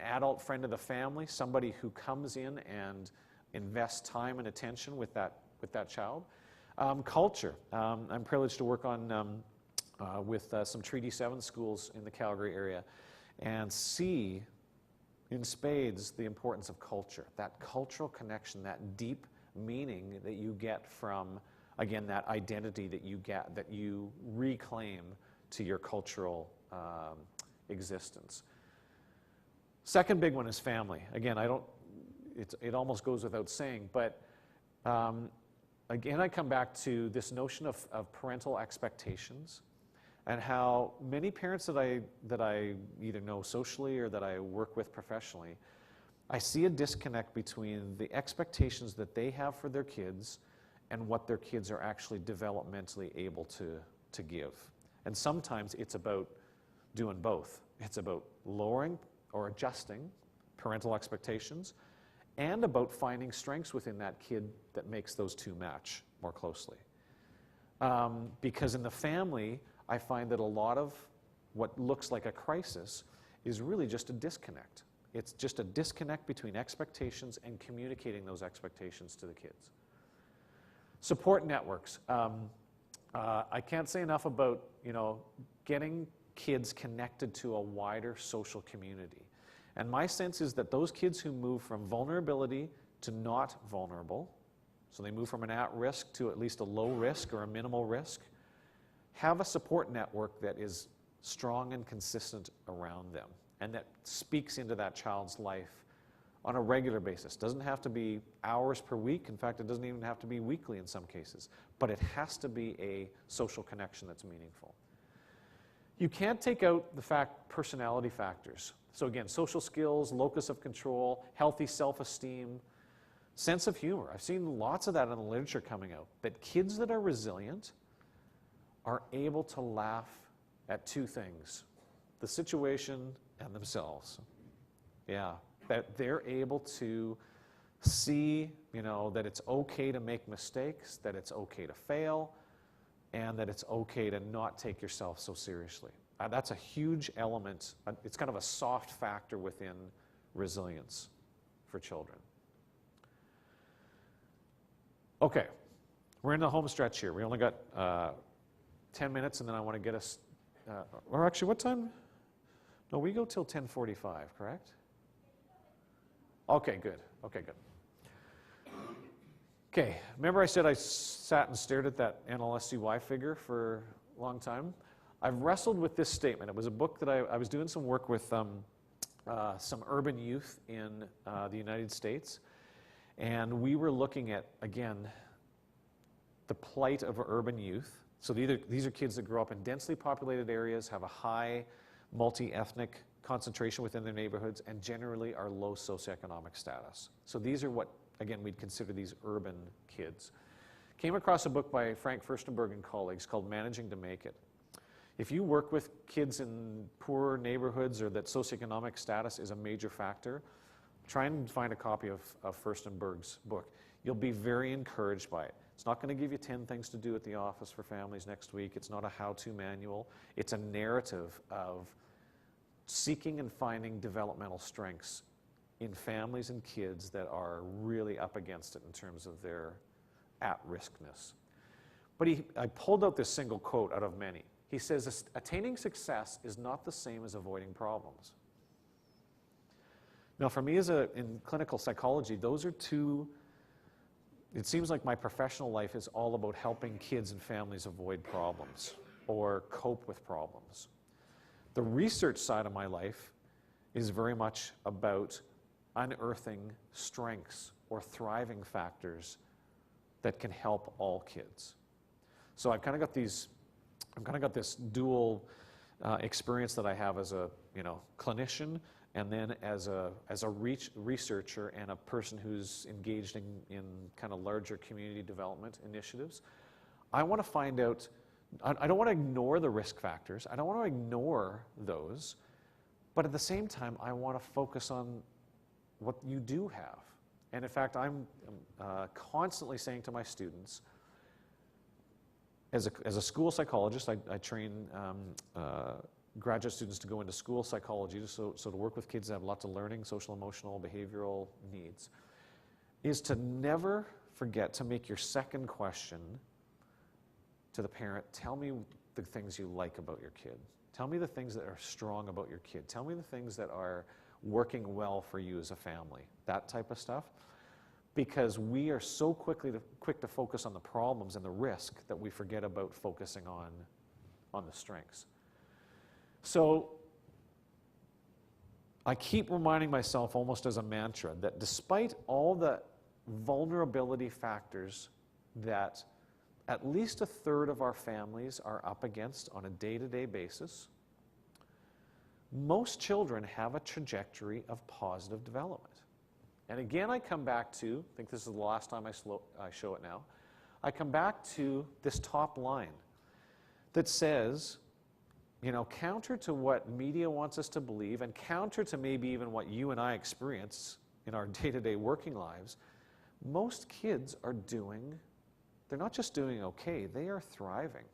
C: adult friend of the family, somebody who comes in and invests time and attention with that child. Culture. I'm privileged to work on with some Treaty 7 schools in the Calgary area and see in spades the importance of culture, that cultural connection, that deep meaning that you get from, again, that identity that you get, that you reclaim to your cultural existence. Second big one is family. Again, it almost goes without saying, but again, I come back to this notion of parental expectations and how many parents that I either know socially or that I work with professionally, I see a disconnect between the expectations that they have for their kids and what their kids are actually developmentally able to give. And sometimes it's about doing both. It's about lowering or adjusting parental expectations and about finding strengths within that kid that makes those two match more closely. Because in the family, I find that a lot of what looks like a crisis is really just a disconnect. It's just a disconnect between expectations and communicating those expectations to the kids. Support networks. I can't say enough about, getting kids connected to a wider social community. And my sense is that those kids who move from vulnerability to not vulnerable, so they move from an at-risk to at least a low risk or a minimal risk, have a support network that is strong and consistent around them and that speaks into that child's life on a regular basis. Doesn't have to be hours per week. In fact, it doesn't even have to be weekly in some cases. But it has to be a social connection that's meaningful. You can't take out the personality factors. So again, social skills, locus of control, healthy self-esteem, sense of humor. I've seen lots of that in the literature coming out, that kids that are resilient are able to laugh at two things, the situation and themselves. Yeah, that they're able to see, that it's okay to make mistakes, that it's okay to fail, and that it's okay to not take yourself so seriously. That's a huge element. It's kind of a soft factor within resilience for children. Okay, we're in the home stretch here. We only got 10 minutes, and then I want to get us, or actually, what time? No, we go till 10:45, correct? Okay, good. Okay, good. Okay, remember I said I sat and stared at that NLSCY figure for a long time? I've wrestled with this statement. It was a book that I was doing some work with some urban youth in the United States, and we were looking at, again, the plight of urban youth. So these are kids that grow up in densely populated areas, have a high multi-ethnic concentration within their neighborhoods, and generally are low socioeconomic status. So these are what, again, we'd consider these urban kids. Came across a book by Frank Furstenberg and colleagues called Managing to Make It. If you work with kids in poor neighborhoods or that socioeconomic status is a major factor, try and find a copy of Furstenberg's book. You'll be very encouraged by it. It's not going to give you 10 things to do at the office for families next week. It's not a how-to manual. It's a narrative of seeking and finding developmental strengths in families and kids that are really up against it in terms of their at-riskness. But I pulled out this single quote out of many. He says, attaining success is not the same as avoiding problems. Now, for me in clinical psychology, those are two, it seems like my professional life is all about helping kids and families avoid problems or cope with problems. The research side of my life is very much about unearthing strengths or thriving factors that can help all kids. So I've kind of got this dual experience that I have as a clinician and then as a researcher and a person who's engaged in kind of larger community development initiatives. I want to find out, I don't want to ignore the risk factors. I don't want to ignore those. But at the same time, I want to focus on what you do have. And in fact, I'm constantly saying to my students, as a school psychologist, I train graduate students to go into school psychology, so to work with kids that have lots of learning, social, emotional, behavioral needs, is to never forget to make your second question to the parent, tell me the things you like about your kid. Tell me the things that are strong about your kid. Tell me the things that are working well for you as a family, that type of stuff. Because we are so quick to focus on the problems and the risk that we forget about focusing on the strengths. So I keep reminding myself almost as a mantra that despite all the vulnerability factors that at least a third of our families are up against on a day-to-day basis, most children have a trajectory of positive development. And again, I come back to, I think this is the last time I show it now, I come back to this top line that says, you know, counter to what media wants us to believe and counter to maybe even what you and I experience in our day-to-day working lives, most kids are doing, they're not just doing okay, they are thriving.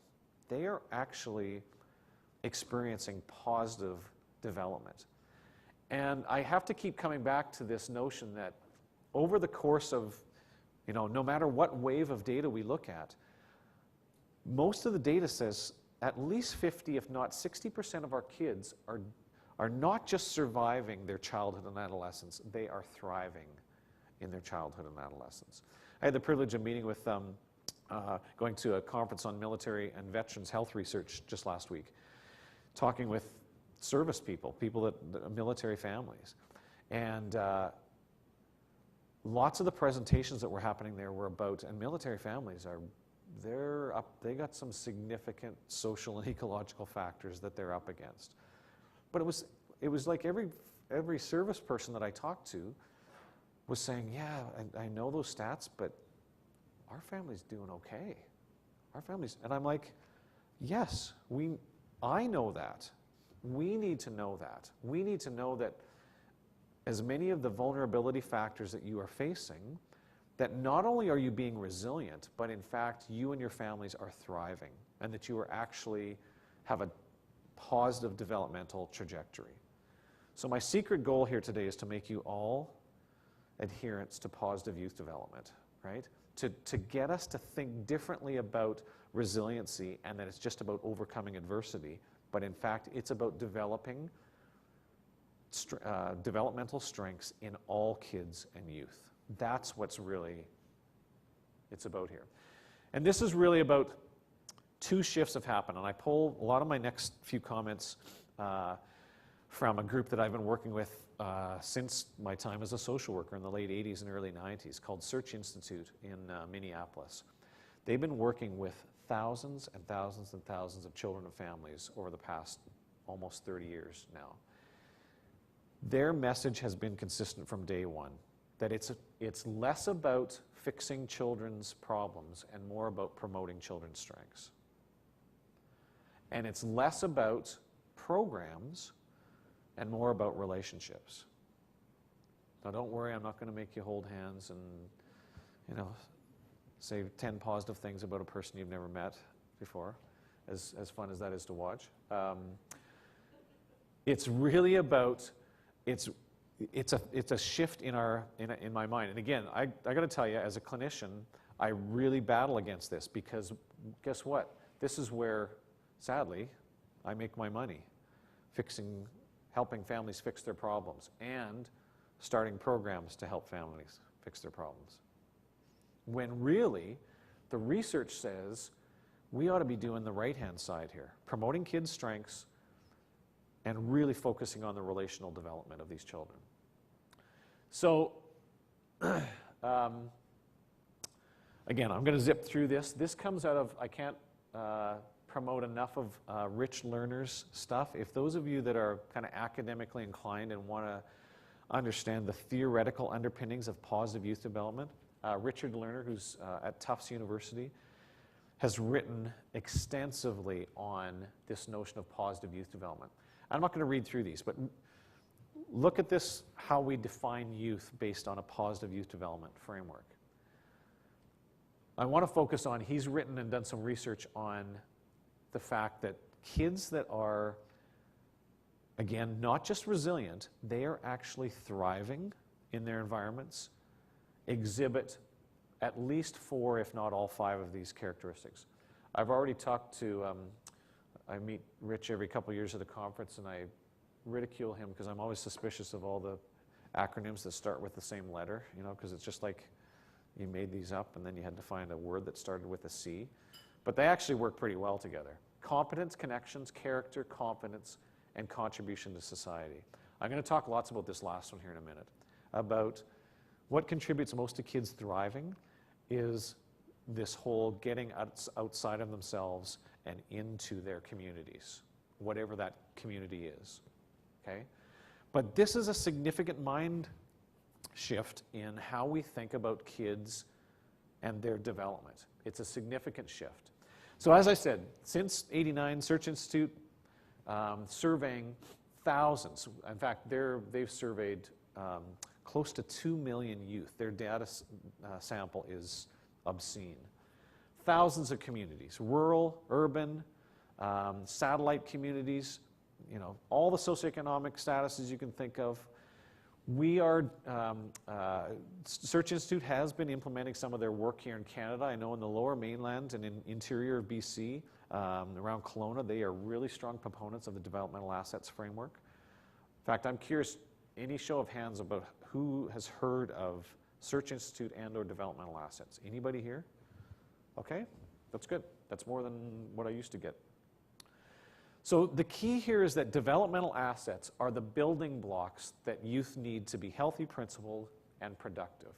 C: They are actually experiencing positive development. And I have to keep coming back to this notion that over the course of, you know, no matter what wave of data we look at, most of the data says at least 50, if not 60% of our kids are not just surviving their childhood and adolescence, they are thriving in their childhood and adolescence. I had the privilege of meeting with, going to a conference on military and veterans health research just last week, talking with service people, military families. And lots of the presentations that were happening there were about, and military families are, they got some significant social and ecological factors that they're up against. But it was like every service person that I talked to was saying, yeah, I know those stats, but our family's doing okay. Our family's, and I'm like, yes, I know that. We need to know that. We need to know that as many of the vulnerability factors that you are facing, that not only are you being resilient, but in fact, you and your families are thriving, and that you are actually have a positive developmental trajectory. So my secret goal here today is to make you all adherents to positive youth development, right? To get us to think differently about resiliency and that it's just about overcoming adversity, but in fact, it's about developing developmental strengths in all kids and youth. That's what's really it's about here. And this is really about two shifts have happened, and I pull a lot of my next few comments from a group that I've been working with since my time as a social worker in the late 80s and early 90s called Search Institute in Minneapolis. They've been working with thousands and thousands and thousands of children and families over the past almost 30 years now. Their message has been consistent from day one, that it's less about fixing children's problems and more about promoting children's strengths. And it's less about programs and more about relationships. Now don't worry, I'm not going to make you hold hands and, you know, say 10 positive things about a person you've never met before, as fun as that is to watch. It's really about, it's a shift in my mind. And again, I got to tell you, as a clinician, I really battle against this because guess what? This is where, sadly, I make my money, helping families fix their problems and starting programs to help families fix their problems. When really, the research says we ought to be doing the right-hand side here, promoting kids' strengths and really focusing on the relational development of these children. So, again, I'm going to zip through this. This comes out of, I can't promote enough of Rich Lerner's stuff. If those of you that are kind of academically inclined and want to understand the theoretical underpinnings of positive youth development, Richard Lerner, who's at Tufts University, has written extensively on this notion of positive youth development. I'm not going to read through these, but look at this, how we define youth based on a positive youth development framework. I want to focus on, he's written and done some research on the fact that kids that are, again, not just resilient, they are actually thriving in their environments, exhibit at least 4, if not all 5 of these characteristics. I've already talked to, I meet Rich every couple of years at a conference and I ridicule him because I'm always suspicious of all the acronyms that start with the same letter, you know, because it's just like you made these up and then you had to find a word that started with a C. But they actually work pretty well together. Competence, connections, character, confidence, and contribution to society. I'm going to talk lots about this last one here in a minute, about what contributes most to kids thriving is this whole getting outside of themselves and into their communities, whatever that community is, okay? But this is a significant mind shift in how we think about kids and their development. It's a significant shift. So as I said, since '89, Search Institute surveying thousands. In fact, they've surveyed close to 2 million youth. Their data sample is obscene. Thousands of communities, rural, urban, satellite communities, you know, all the socioeconomic statuses you can think of. We are, Search Institute has been implementing some of their work here in Canada. I know in the Lower Mainland and in interior of BC, around Kelowna, they are really strong proponents of the developmental assets framework. In fact, I'm curious, any show of hands about who has heard of Search Institute and or developmental assets? Anybody here? Okay, that's good. That's more than what I used to get. So the key here is that developmental assets are the building blocks that youth need to be healthy, principled, and productive.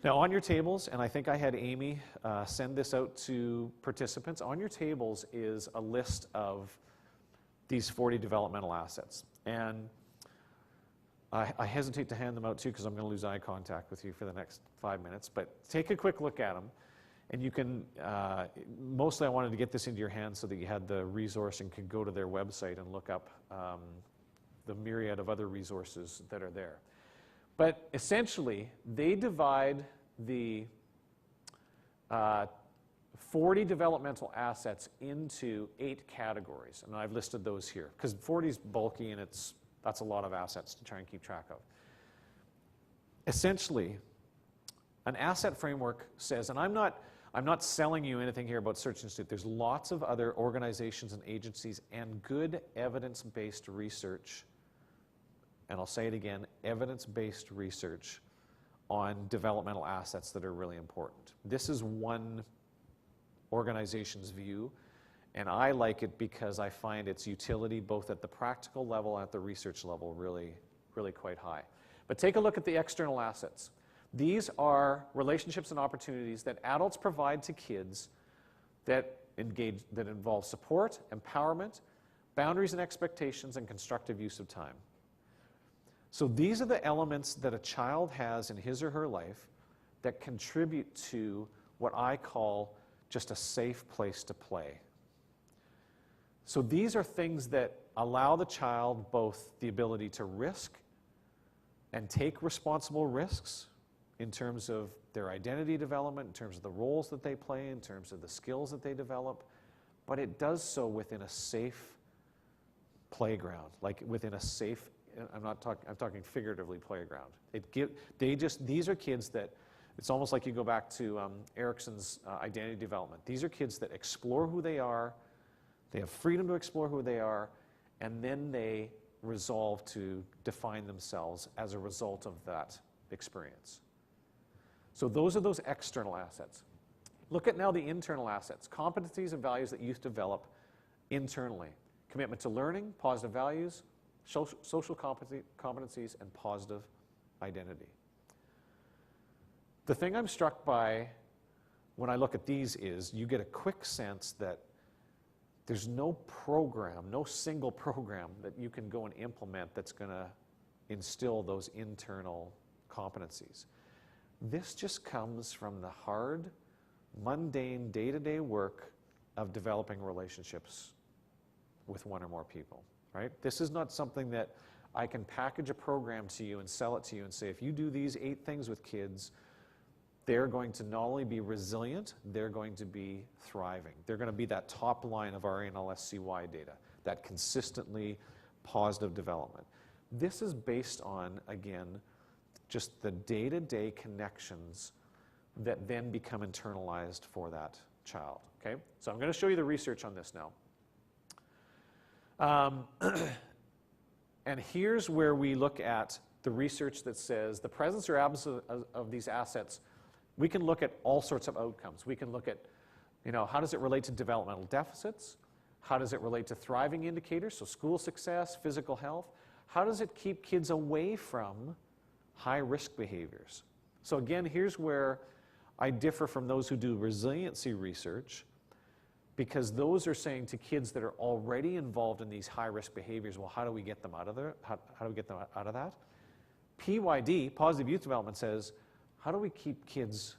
C: Now on your tables, and I think I had Amy send this out to participants, on your tables is a list of these 40 developmental assets. And I hesitate to hand them out to you because I'm going to lose eye contact with you for the next 5 minutes, but take a quick look at them. And you can, mostly I wanted to get this into your hands so that you had the resource and could go to their website and look up the myriad of other resources that are there. But essentially, they divide the 40 developmental assets into 8 categories. And I've listed those here because 40 is bulky and that's a lot of assets to try and keep track of. Essentially, an asset framework says, and I'm not selling you anything here about Search Institute. There's lots of other organizations and agencies and good evidence-based research, and I'll say it again, evidence-based research on developmental assets that are really important. This is one organization's view, and I like it because I find its utility both at the practical level and at the research level really, really quite high. But take a look at the external assets. These are relationships and opportunities that adults provide to kids that involve support, empowerment, boundaries and expectations, and constructive use of time. So these are the elements that a child has in his or her life that contribute to what I call just a safe place to play. So these are things that allow the child both the ability to risk and take responsible risks in terms of their identity development, in terms of the roles that they play, in terms of the skills that they develop, but it does so within a safe playground, like within a safe, I'm talking figuratively playground. These are kids that, it's almost like you go back to Erickson's identity development. These are kids that explore who they are, they have freedom to explore who they are, and then they resolve to define themselves as a result of that experience. So those are those external assets. Look at now the internal assets, competencies and values that youth develop internally. Commitment to learning, positive values, social competencies, and positive identity. The thing I'm struck by when I look at these is you get a quick sense that there's no program, no single program that you can go and implement that's going to instill those internal competencies. This just comes from the hard, mundane, day-to-day work of developing relationships with one or more people, right? This is not something that I can package a program to you and sell it to you and say, if you do these 8 things with kids, they're going to not only be resilient, they're going to be thriving. They're going to be that top line of our NLSCY data, that consistently positive development. This is based on, again, just the day-to-day connections that then become internalized for that child, okay? So I'm going to show you the research on this now. And here's where we look at the research that says the presence or absence of these assets, we can look at all sorts of outcomes. We can look at, how does it relate to developmental deficits? How does it relate to thriving indicators, so school success, physical health? How does it keep kids away from high-risk behaviors? So again, here's where I differ from those who do resiliency research, because those are saying to kids that are already involved in these high-risk behaviors, well, how do we get them out of there? How do we get them out of that? PYD, Positive Youth Development, says, how do we keep kids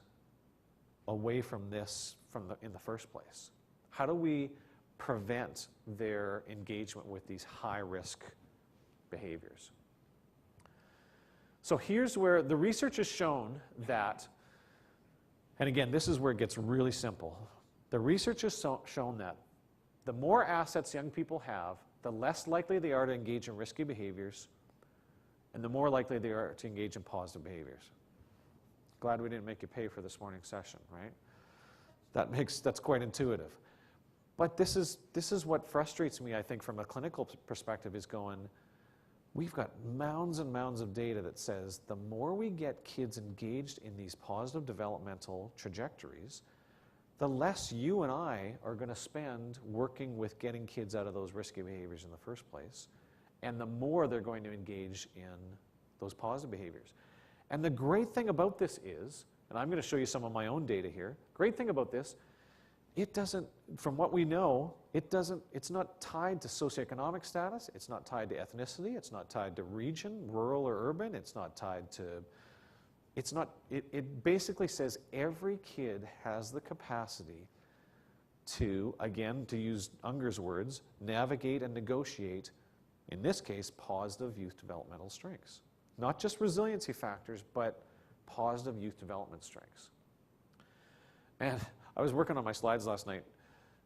C: away from this in the first place? How do we prevent their engagement with these high-risk behaviors? So here's where the research has shown that, and again, this is where it gets really simple. The research has shown that the more assets young people have, the less likely they are to engage in risky behaviors, and the more likely they are to engage in positive behaviors. Glad we didn't make you pay for this morning's session, right? That's quite intuitive. But this is what frustrates me, I think, from a clinical perspective, is going, we've got mounds and mounds of data that says the more we get kids engaged in these positive developmental trajectories, the less you and I are going to spend working with getting kids out of those risky behaviors in the first place, and the more they're going to engage in those positive behaviors. And the great thing about this is, and I'm going to show you some of my own data here, great thing about this, it doesn't, from what we know, it's not tied to socioeconomic status, it's not tied to ethnicity, it's not tied to region, rural or urban, it's not tied to, it basically says every kid has the capacity to, again, to use Unger's words, navigate and negotiate, in this case, positive youth developmental strengths. Not just resiliency factors, but positive youth development strengths. And I was working on my slides last night,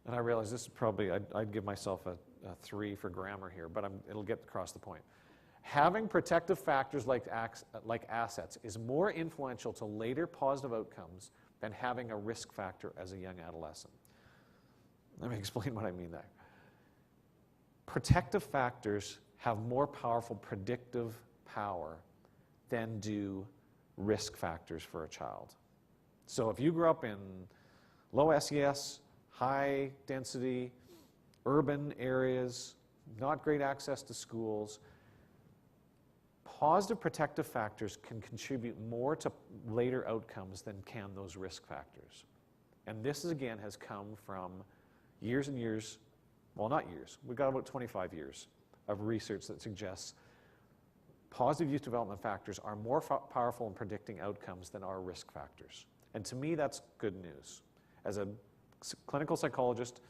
C: and I realized this is probably, I'd give myself a 3 for grammar here, but it'll get across the point. Having protective factors like assets is more influential to later positive outcomes than having a risk factor as a young adolescent. Let me explain what I mean there. Protective factors have more powerful predictive power than do risk factors for a child. So if you grew up in low SES, high density, urban areas, not great access to schools, positive protective factors can contribute more to later outcomes than can those risk factors. And this, again, has come from years and years, well, not years, we've got about 25 years of research that suggests positive youth development factors are more powerful in predicting outcomes than are risk factors. And to me, that's good news. As a clinical psychologist,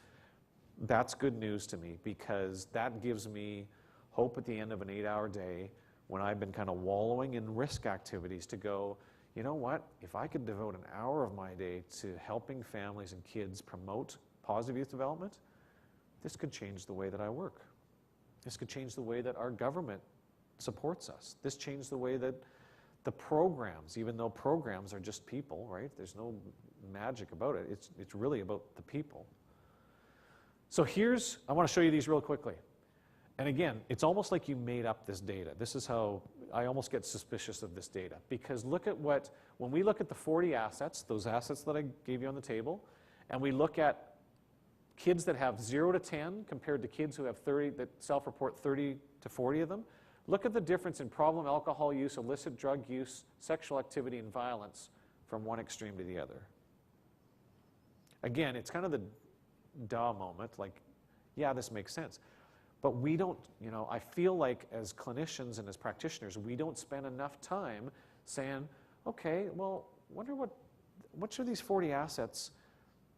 C: that's good news to me, because that gives me hope at the end of an 8-hour day when I've been kind of wallowing in risk activities to go, you know what, if I could devote an hour of my day to helping families and kids promote positive youth development, this could change the way that I work. This could change the way that our government supports us. This changed the way that the programs, even though programs are just people, right? There's no magic about it. It's really about the people. So I want to show you these real quickly. And again, it's almost like you made up this data. This is how I almost get suspicious of this data. Because look at when we look at the 40 assets, those assets that I gave you on the table, and we look at kids that have 0 to 10 compared to kids who have 30, that self-report 30 to 40 of them, look at the difference in problem alcohol use, illicit drug use, sexual activity, and violence from one extreme to the other. Again, it's kind of the duh moment, like, yeah, this makes sense. But we don't, I feel like as clinicians and as practitioners, we don't spend enough time saying, okay, well, wonder which of these 40 assets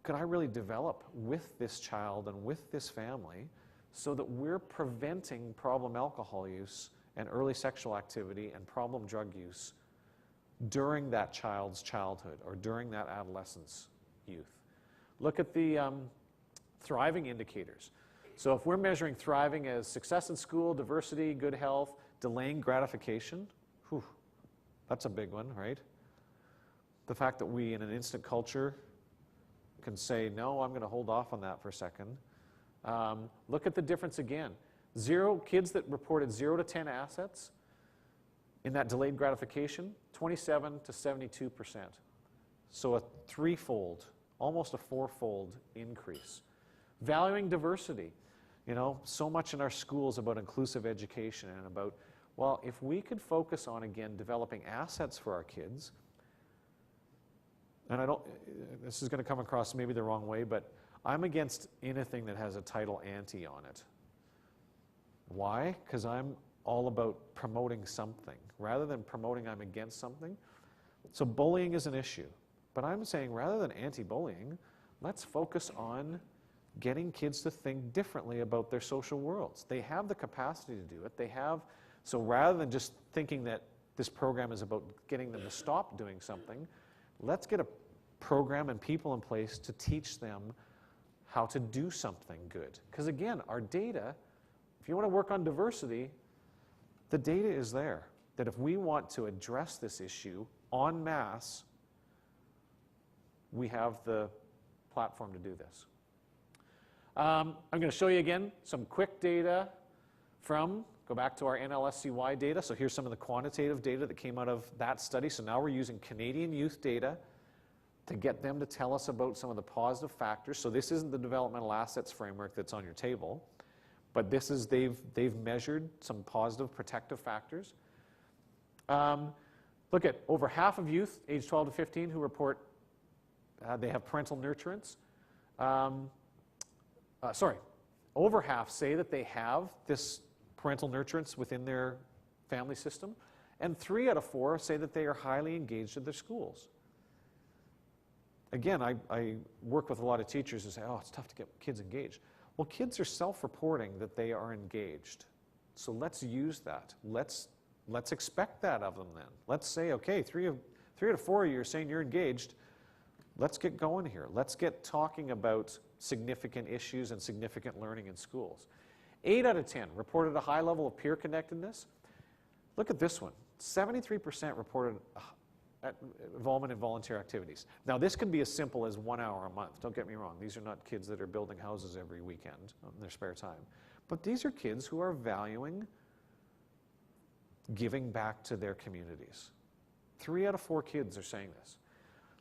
C: could I really develop with this child and with this family so that we're preventing problem alcohol use and early sexual activity and problem drug use during that child's childhood or during that adolescent's youth. Look at the thriving indicators. So if we're measuring thriving as success in school, diversity, good health, delaying gratification, that's a big one, right? The fact that we, in an instant culture, can say, no, I'm going to hold off on that for a second. Look at the difference again. Kids that reported 0 to 10 assets in that delayed gratification, 27 to 72%. So a 3-fold, almost a 4-fold increase. Valuing diversity. So much in our schools about inclusive education and about, well, if we could focus on, again, developing assets for our kids, and I don't, this is going to come across maybe the wrong way, but I'm against anything that has a title anti on it. Why? Because I'm all about promoting something. Rather than promoting I'm against something. So bullying is an issue. But I'm saying rather than anti-bullying, let's focus on getting kids to think differently about their social worlds. They have the capacity to do it. They have, so rather than just thinking that this program is about getting them to stop doing something, let's get a program and people in place to teach them how to do something good. Because again, our data, if you want to work on diversity, the data is there. That if we want to address this issue en masse, we have the platform to do this. I'm going to show you again some quick data from, go back to our NLSCY data. So here's some of the quantitative data that came out of that study. So now we're using Canadian youth data to get them to tell us about some of the positive factors. So this isn't the developmental assets framework that's on your table, but this is, they've measured some positive protective factors. Look at over half of youth aged 12 to 15 who report they have parental nurturance. Over half say that they have this parental nurturance within their family system, and 3 out of 4 say that they are highly engaged at their schools. Again, I work with a lot of teachers who say, oh, it's tough to get kids engaged. Well, kids are self-reporting that they are engaged. So let's use that. Let's expect that of them then. Let's say, okay, 3 out of 4 of you are saying you're engaged. Let's get going here. Let's get talking about significant issues and significant learning in schools. 8 out of 10 reported a high level of peer connectedness. Look at this one. 73% reported involvement in volunteer activities. Now, this can be as simple as 1 hour a month. Don't get me wrong. These are not kids that are building houses every weekend in their spare time. But these are kids who are valuing giving back to their communities. 3 out of 4 kids are saying this.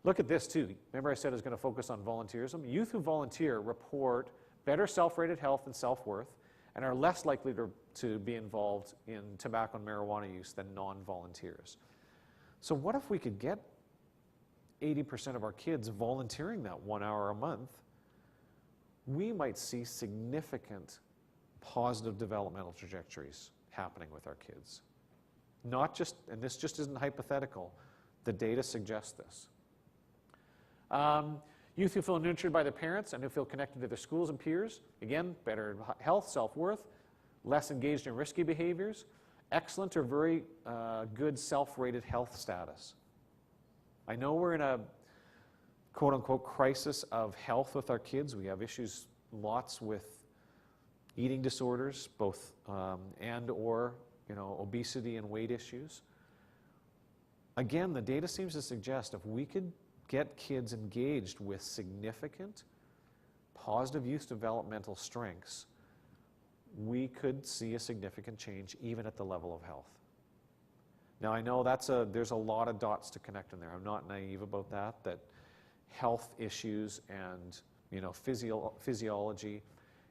C: Look at this too. Remember I said I was going to focus on volunteerism? Youth who volunteer report better self-rated health and self-worth and are less likely to be involved in tobacco and marijuana use than non-volunteers. So what if we could get 80% of our kids volunteering that 1 hour a month? We might see significant positive developmental trajectories happening with our kids. Not just, and this just isn't hypothetical, the data suggests this. Youth who feel nurtured by their parents and who feel connected to their schools and peers, again, better health, self-worth, less engaged in risky behaviors, excellent or very good self-rated health status. I know we're in a quote-unquote crisis of health with our kids. We have issues lots with eating disorders, both and or obesity and weight issues. Again, the data seems to suggest if we could get kids engaged with significant positive youth developmental strengths, we could see a significant change even at the level of health. Now I know there's a lot of dots to connect in there. I'm not naive about that health issues and physiology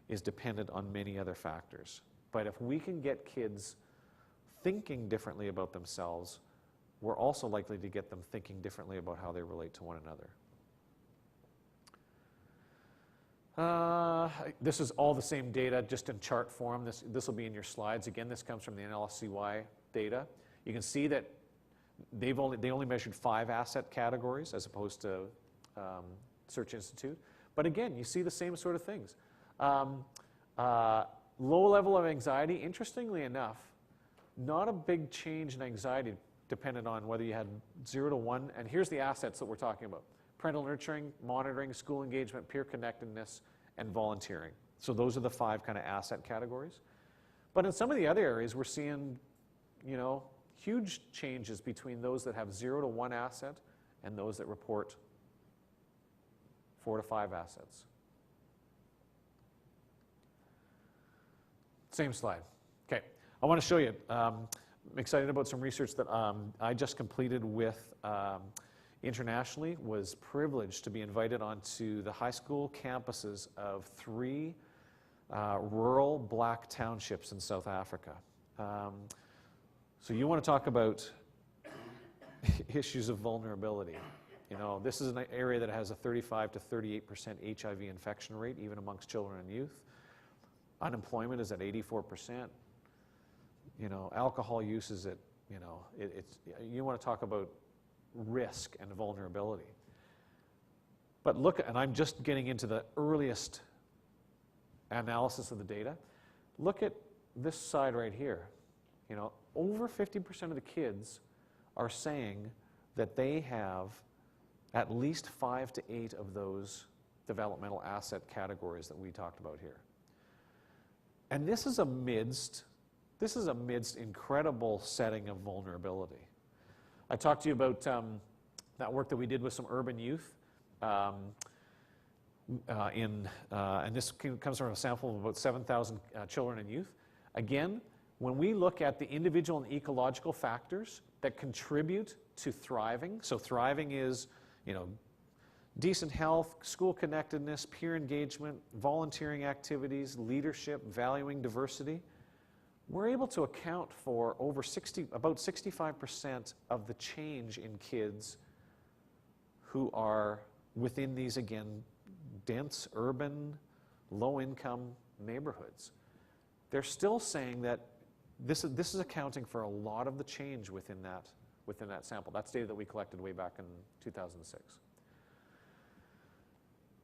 C: is dependent on many other factors. But if we can get kids thinking differently about themselves, we're also likely to get them thinking differently about how they relate to one another. This is all the same data, just in chart form. This will be in your slides. Again, this comes from the NLSCY data. You can see that they only measured 5 asset categories as opposed to Search Institute. But again, you see the same sort of things. Low level of anxiety, interestingly enough, not a big change in anxiety dependent on whether you had 0 to 1. And here's the assets that we're talking about. Parental nurturing, monitoring, school engagement, peer connectedness, and volunteering. So those are the 5 kind of asset categories. But in some of the other areas, we're seeing, huge changes between those that have 0 to 1 asset and those that report 4 to 5 assets. Same slide. Okay, I want to show you. I'm excited about some research that I just completed with internationally. Was privileged to be invited onto the high school campuses of 3 rural black townships in South Africa. So you want to talk about issues of vulnerability. You know, this is an area that has a 35 to 38% HIV infection rate, even amongst children and youth. Unemployment is at 84%. You know, alcohol use is at, you know, you want to talk about risk and vulnerability. But look, and I'm just getting into the earliest analysis of the data. Look at this side right here. You know, over 50% of the kids are saying that they have at least 5 to 8 of those developmental asset categories that we talked about here. And this is amidst incredible setting of vulnerability. I talked to you about that work that we did with some urban youth, and this comes from a sample of about 7,000 children and youth. Again, when we look at the individual and ecological factors that contribute to thriving, so thriving is, you know, decent health, school connectedness, peer engagement, volunteering activities, leadership, valuing diversity, we're able to account for about 65% of the change in kids who are within these, again, dense, urban, low-income neighborhoods. They're still saying that this is accounting for a lot of the change within that sample. That's data that we collected way back in 2006.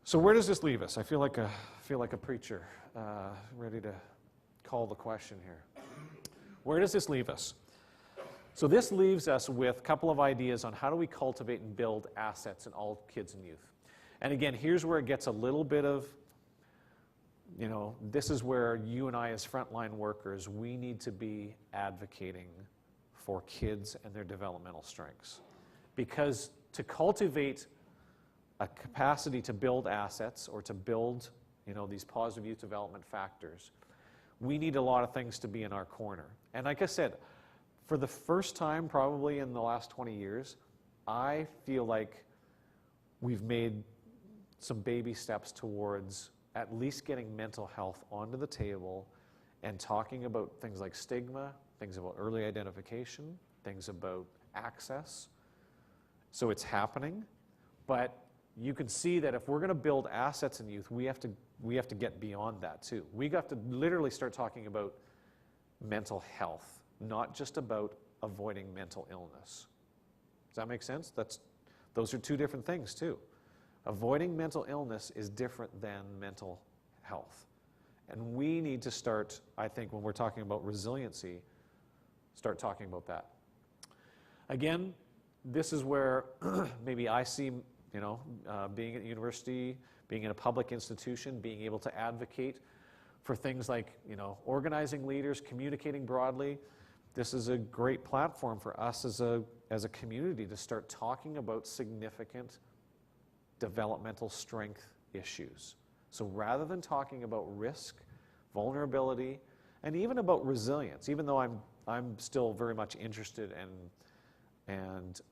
C: So where does this leave us? I feel like a preacher, ready to call the question here. Where does this leave us? So this leaves us with a couple of ideas on how do we cultivate and build assets in all kids and youth. And again, here's where it gets a little bit of, you know, this is where you and I as frontline workers, we need to be advocating for kids and their developmental strengths. Because to cultivate a capacity to build assets or to build, you know, these positive youth development factors, we need a lot of things to be in our corner. And like I said, for the first time probably in the last 20 years, I feel like we've made some baby steps towards at least getting mental health onto the table and talking about things like stigma, things about early identification, things about access. So it's happening, but you can see that if we're going to build assets in youth, we have to get beyond that too. We have to literally start talking about mental health, not just about avoiding mental illness. Does that make sense? Those are two different things too. Avoiding mental illness is different than mental health. And we need to start, I think, when we're talking about resiliency, start talking about that. Again, this is where maybe I see, you know, being at university, being in a public institution, being able to advocate for things like, you know, organizing leaders, communicating broadly. This is a great platform for us as a community to start talking about significant developmental strength issues. So rather than talking about risk, vulnerability, and even about resilience, even though I'm still very much interested and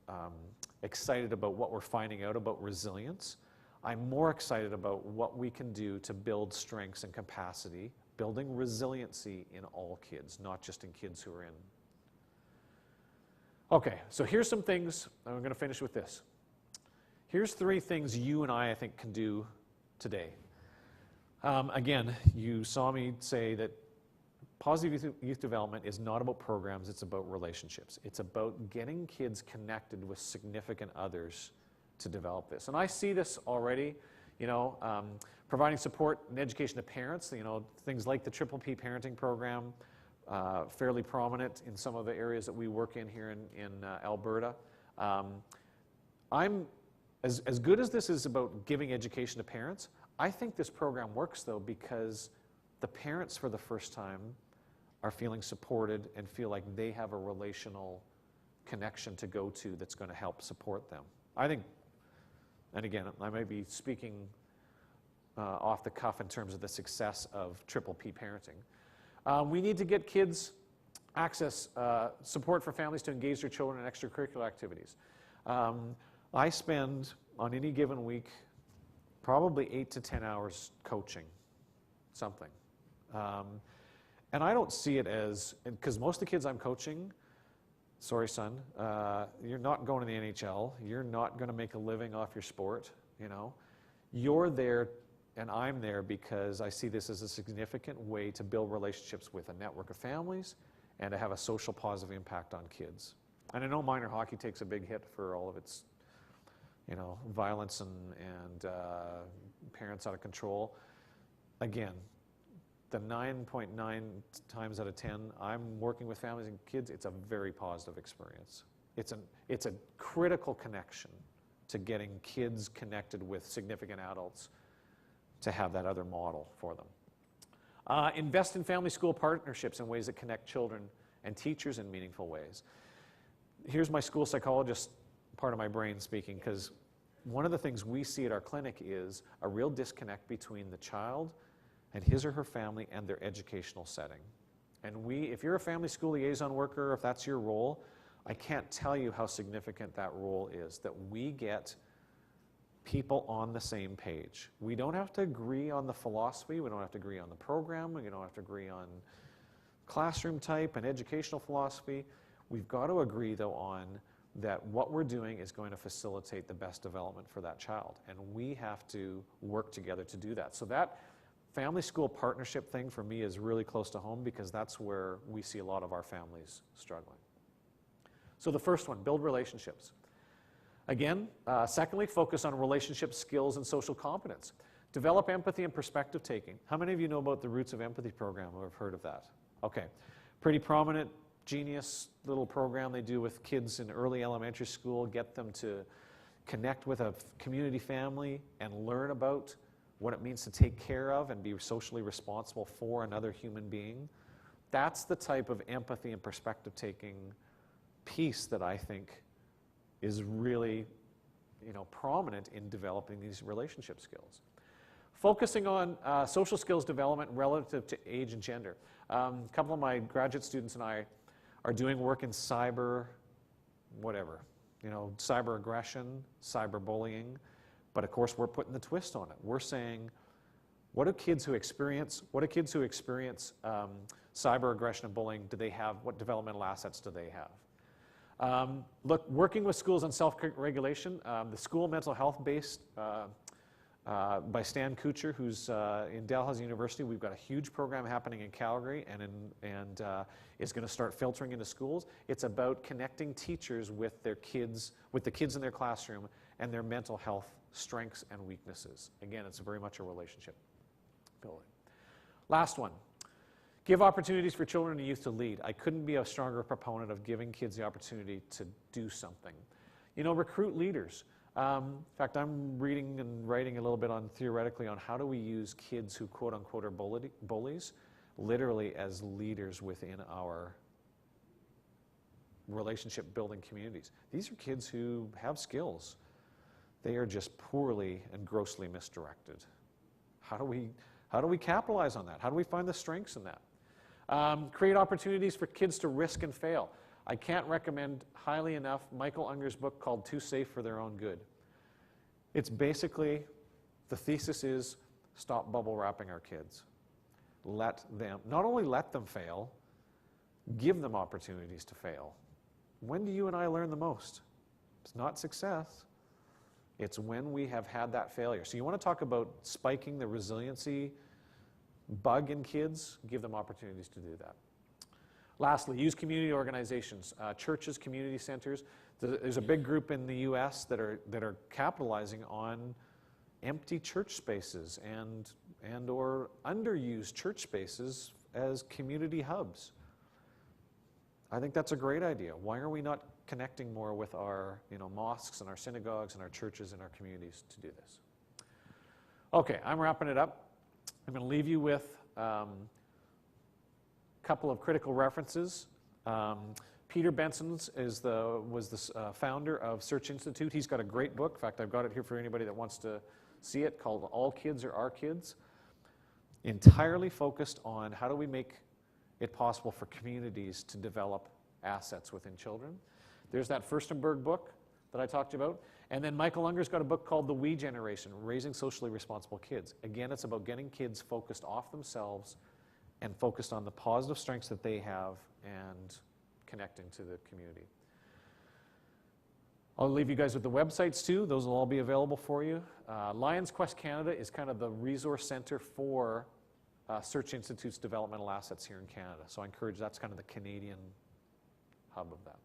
C: excited about what we're finding out about resilience, I'm more excited about what we can do to build strengths and capacity, building resiliency in all kids, not just in kids who are in. Okay, so here's some things, I'm going to finish with this. Here's 3 things you and I think, can do today. Again, you saw me say that positive youth development is not about programs, it's about relationships. It's about getting kids connected with significant others to develop this. And I see this already, you know, providing support and education to parents, you know, things like the Triple P parenting program, fairly prominent in some of the areas that we work in here in Alberta. As good as this is about giving education to parents, I think this program works though because the parents for the first time are feeling supported and feel like they have a relational connection to go to that's going to help support them. I think, and again, I may be speaking off the cuff in terms of the success of Triple P parenting. We need to get kids access, support for families to engage their children in extracurricular activities. I spend, on any given week, probably 8 to 10 hours coaching something. And I don't see it as, because most of the kids I'm coaching sorry, son, you're not going to the NHL. You're not going to make a living off your sport, you know. You're there and I'm there because I see this as a significant way to build relationships with a network of families and to have a social positive impact on kids. And I know minor hockey takes a big hit for all of its, you know, violence and parents out of control. Again, the 9.9 times out of 10, I'm working with families and kids, it's a very positive experience. It's a critical connection to getting kids connected with significant adults to have that other model for them. Invest in family-school partnerships in ways that connect children and teachers in meaningful ways. Here's my school psychologist part of my brain speaking, because one of the things we see at our clinic is a real disconnect between the child and his or her family and their educational setting. And if you're a family school liaison worker, if that's your role, I can't tell you how significant that role is, that we get people on the same page. We don't have to agree on the philosophy, we don't have to agree on the program, we don't have to agree on classroom type and educational philosophy. We've got to agree, though, on that what we're doing is going to facilitate the best development for that child. And we have to work together to do that. So that family school partnership thing for me is really close to home because that's where we see a lot of our families struggling. So the first one, build relationships. Again, secondly, focus on relationship skills and social competence. Develop empathy and perspective taking. How many of you know about the Roots of Empathy program or have heard of that? Okay, pretty prominent, genius little program they do with kids in early elementary school, get them to connect with a community family and learn about what it means to take care of and be socially responsible for another human being. That's the type of empathy and perspective taking piece that I think is really, you know, prominent in developing these relationship skills. Focusing on social skills development relative to age and gender. A couple of my graduate students and I are doing work in cyber, whatever, you know, cyber aggression, cyber bullying, but of course we're putting the twist on it. We're saying, what do kids who experience cyber aggression and bullying, do they have, what developmental assets do they have? Look, working with schools on self-regulation, the school mental health based by Stan Kuchar, who's in Dalhousie University. We've got a huge program happening in Calgary and is going to start filtering into schools. It's about connecting teachers with their kids, with the kids in their classroom and their mental health strengths and weaknesses. Again, it's very much a relationship building. Last one. Give opportunities for children and youth to lead. I couldn't be a stronger proponent of giving kids the opportunity to do something. You know, recruit leaders. In fact, I'm reading and writing a little bit on theoretically on how do we use kids who quote unquote are bullies literally as leaders within our relationship building communities. These are kids who have skills. They are just poorly and grossly misdirected. How do we capitalize on that? How do we find the strengths in that? Create opportunities for kids to risk and fail. I can't recommend highly enough Michael Unger's book called Too Safe for Their Own Good. It's basically, the thesis is, stop bubble wrapping our kids. Let them, not only let them fail, give them opportunities to fail. When do you and I learn the most? It's not success. It's when we have had that failure. So you want to talk about spiking the resiliency bug in kids, give them opportunities to do that. Lastly, use community organizations, churches, community centers. There's a big group in the U.S. that are capitalizing on empty church spaces and or underused church spaces as community hubs. I think that's a great idea. Why are we not connecting more with our, you know, mosques and our synagogues and our churches and our communities to do this? Okay, I'm wrapping it up. I'm going to leave you with a couple of critical references. Peter Benson was the founder of Search Institute. He's got a great book. In fact, I've got it here for anybody that wants to see it, called All Kids Are Our Kids. Entirely focused on how do we make it possible for communities to develop assets within children. There's that Furstenberg book that I talked about. And then Michael Unger's got a book called The We Generation, Raising Socially Responsible Kids. Again, it's about getting kids focused off themselves and focused on the positive strengths that they have and connecting to the community. I'll leave you guys with the websites too. Those will all be available for you. Lions Quest Canada is kind of the resource center for Search Institute's developmental assets here in Canada. So I encourage, that's kind of the Canadian hub of that.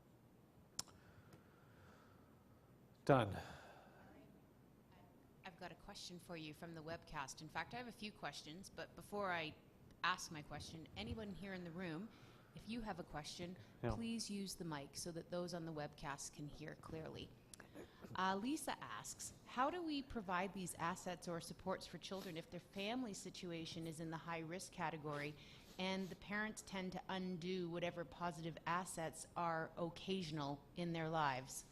C: Done.
D: I've got a question for you from the webcast. In fact, I have a few questions, but before I ask my question, anyone here in the room, if you have a question,
C: Yeah.
D: please use the mic so that those on the webcast can hear clearly. Lisa asks, how do we provide these assets or supports for children if their family situation is in the high-risk category and the parents tend to undo whatever positive assets are occasional in their lives?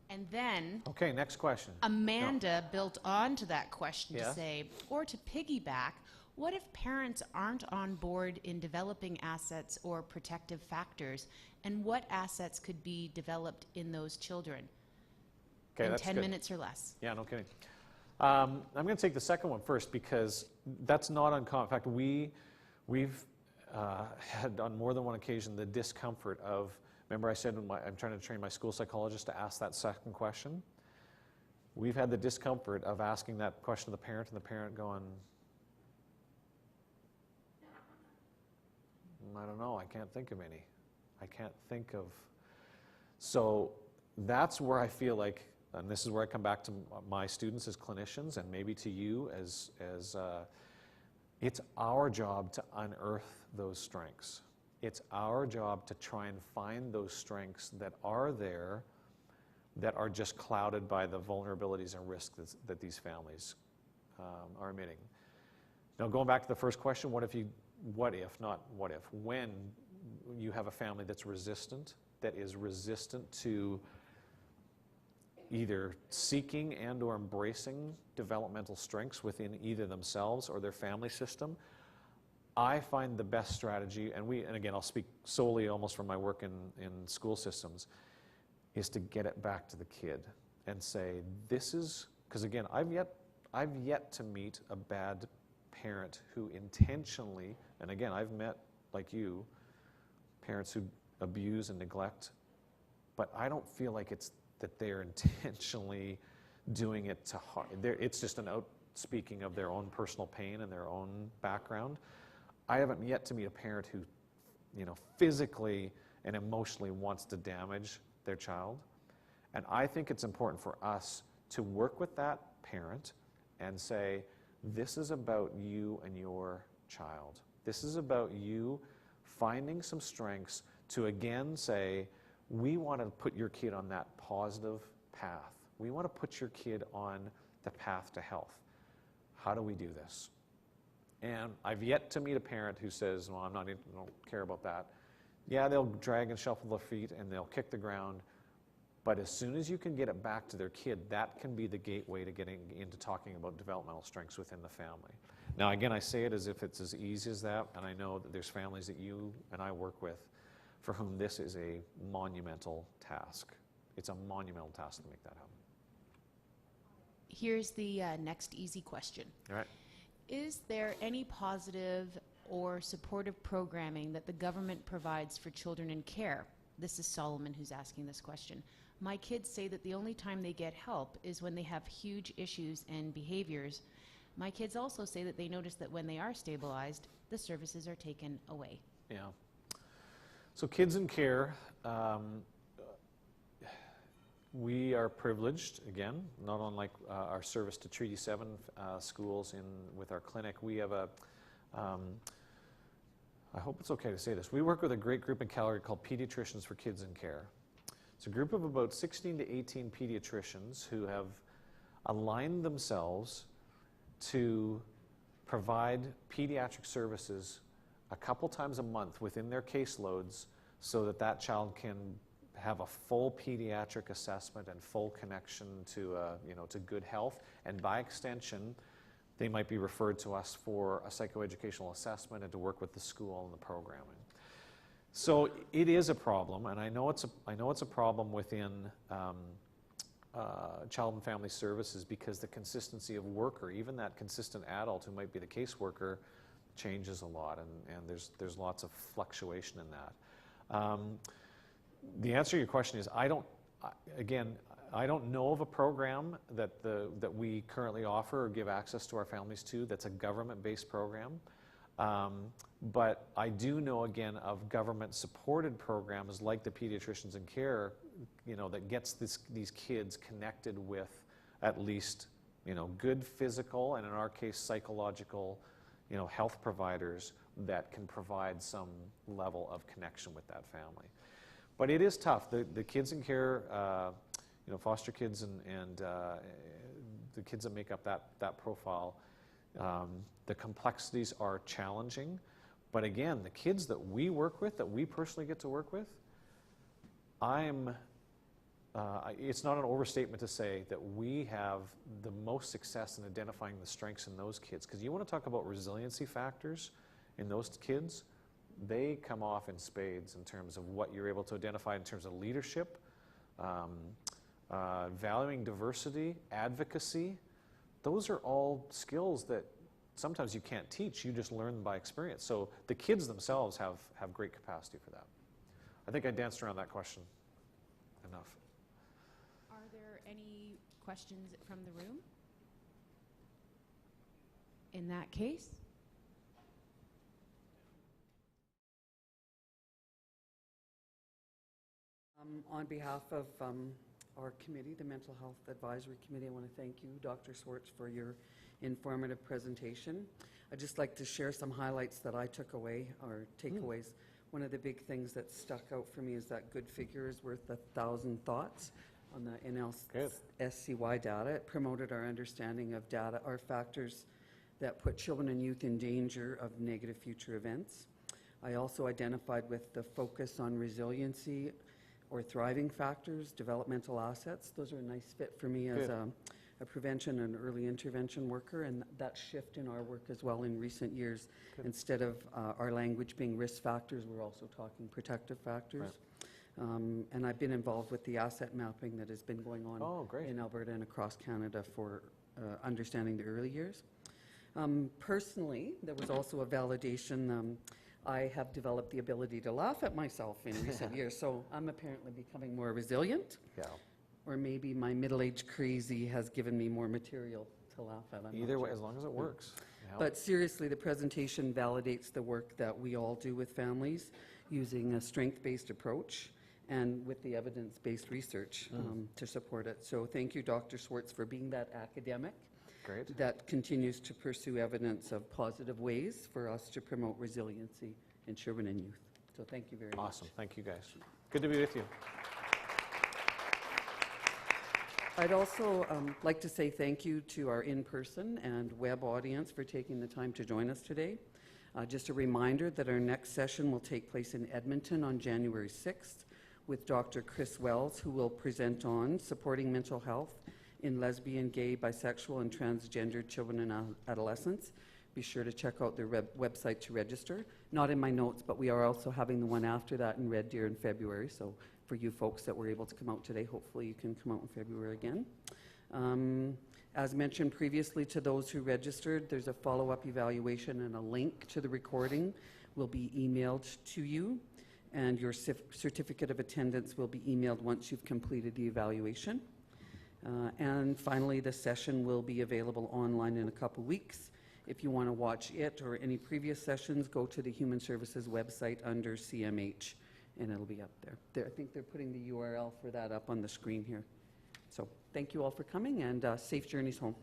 D: And then
C: Okay, next question.
D: Amanda built on to that question
C: Yeah.
D: to say, or to piggyback, what if parents aren't on board in developing assets or protective factors, and what assets could be developed in those children
C: Okay,
D: in
C: that's
D: 10
C: good.
D: minutes or less?
C: Yeah, no kidding. I'm going to take the second one first because that's not uncommon. In fact, we've had on more than one occasion the discomfort of, remember I said I'm trying to train my school psychologist to ask that second question? We've had the discomfort of asking that question to the parent and the parent going, I don't know, I can't think of any. I can't think of. So that's where I feel like, and this is where I come back to my students as clinicians and maybe to you as it's our job to unearth those strengths. It's our job to try and find those strengths that are there that are just clouded by the vulnerabilities and risks that these families are emitting. Now, going back to the first question, when you have a family that's resistant, that is resistant to either seeking and or embracing developmental strengths within either themselves or their family system, I find the best strategy, and again, I'll speak solely almost from my work in school systems, is to get it back to the kid and say, this is, because again, I've yet to meet a bad parent who intentionally, and again, I've met, like you, parents who abuse and neglect, but I don't feel like it's that they're intentionally doing it to harm. It's just an outspeaking of their own personal pain and their own background. I haven't yet to meet a parent who, physically and emotionally wants to damage their child. And I think it's important for us to work with that parent and say, this is about you and your child. This is about you finding some strengths to again say, we want to put your kid on that positive path. We want to put your kid on the path to health. How do we do this? And I've yet to meet a parent who says, well, I don't care about that. Yeah, they'll drag and shuffle their feet and they'll kick the ground. But as soon as you can get it back to their kid, that can be the gateway to getting into talking about developmental strengths within the family. Now, again, I say it as if it's as easy as that, and I know that there's families that you and I work with for whom this is a monumental task. It's a monumental task to make that happen.
D: Here's the next easy question.
C: All right.
D: Is there any positive or supportive programming that the government provides for children in care? This is Solomon who's asking this question. My kids say that the only time they get help is when they have huge issues and behaviors. My kids also say that they notice that when they are stabilized, the services are taken away.
C: Yeah. So kids in care, we are privileged, again, not unlike our service to Treaty 7 schools with our clinic. We have I hope it's okay to say this, we work with a great group in Calgary called Pediatricians for Kids in Care. It's a group of about 16 to 18 pediatricians who have aligned themselves to provide pediatric services a couple times a month within their caseloads so that that child can have a full pediatric assessment and full connection to good health, and by extension they might be referred to us for a psychoeducational assessment and to work with the school and the programming. So it is a problem, and I know it's a problem within Child and Family Services because the consistency of worker, even that consistent adult who might be the caseworker, changes a lot, and there's lots of fluctuation in that. The answer to your question is I don't know of a program that we currently offer or give access to our families to that's a government-based program. But I do know, again, of government-supported programs like the Pediatricians in Care, that gets these kids connected with at least, good physical and, in our case, psychological, health providers that can provide some level of connection with that family. But it is tough. The kids in care, foster kids and the kids that make up that profile, the complexities are challenging. But again, the kids that we work with, that we personally get to work with, it's not an overstatement to say that we have the most success in identifying the strengths in those kids. Because you want to talk about resiliency factors in those kids, they come off in spades in terms of what you're able to identify in terms of leadership, valuing diversity, advocacy. Those are all skills that sometimes you can't teach, you just learn by experience. So the kids themselves have great capacity for that. I think I danced around that question enough.
D: Are there any questions from the room? In that case,
E: on behalf of our committee, the Mental Health Advisory Committee, I want to thank you, Dr. Swartz, for your informative presentation. I'd just like to share some highlights that I took away, or takeaways. One of the big things that stuck out for me is that good figure is worth 1,000 thoughts on the NLSCY data. It promoted our understanding of data, our factors that put children and youth in danger of negative future events. I also identified with the focus on resiliency or thriving factors, developmental assets. Those are a nice fit for me as a prevention and early intervention worker, and that shift in our work as well in recent years. Good. Instead of our language being risk factors, we're also talking protective factors. Right. And I've been involved with the asset mapping that has been going on in Alberta and across Canada for understanding the early years. Personally, there was also a validation. I have developed the ability to laugh at myself in recent years, so I'm apparently becoming more resilient. Yeah. Or maybe my middle-aged crazy has given me more material to laugh at.
C: Either way, as long as it works.
E: But seriously, the presentation validates the work that we all do with families using a strength-based approach and with the evidence-based research to support it. So thank you, Dr. Swartz, for being that academic that continues to pursue evidence of positive ways for us to promote resiliency in children and youth. So thank you very much.
C: Awesome. Thank you, guys. Good to be with you.
E: I'd also like to say thank you to our in-person and web audience for taking the time to join us today. Just a reminder that our next session will take place in Edmonton on January 6th with Dr. Chris Wells, who will present on supporting mental health in lesbian, gay, bisexual, and transgender children and adolescents. Be sure to check out their website to register. Not in my notes, but we are also having the one after that in Red Deer in February. So for you folks that were able to come out today, hopefully you can come out in February again. As mentioned previously to those who registered, there's a follow-up evaluation and a link to the recording will be emailed to you, and your certificate of attendance will be emailed once you've completed the evaluation. And finally, the session will be available online in a couple weeks. If you want to watch it or any previous sessions, go to the Human Services website under CMH, and it'll be up there. I think they're putting the URL for that up on the screen here. So thank you all for coming, and safe journeys home.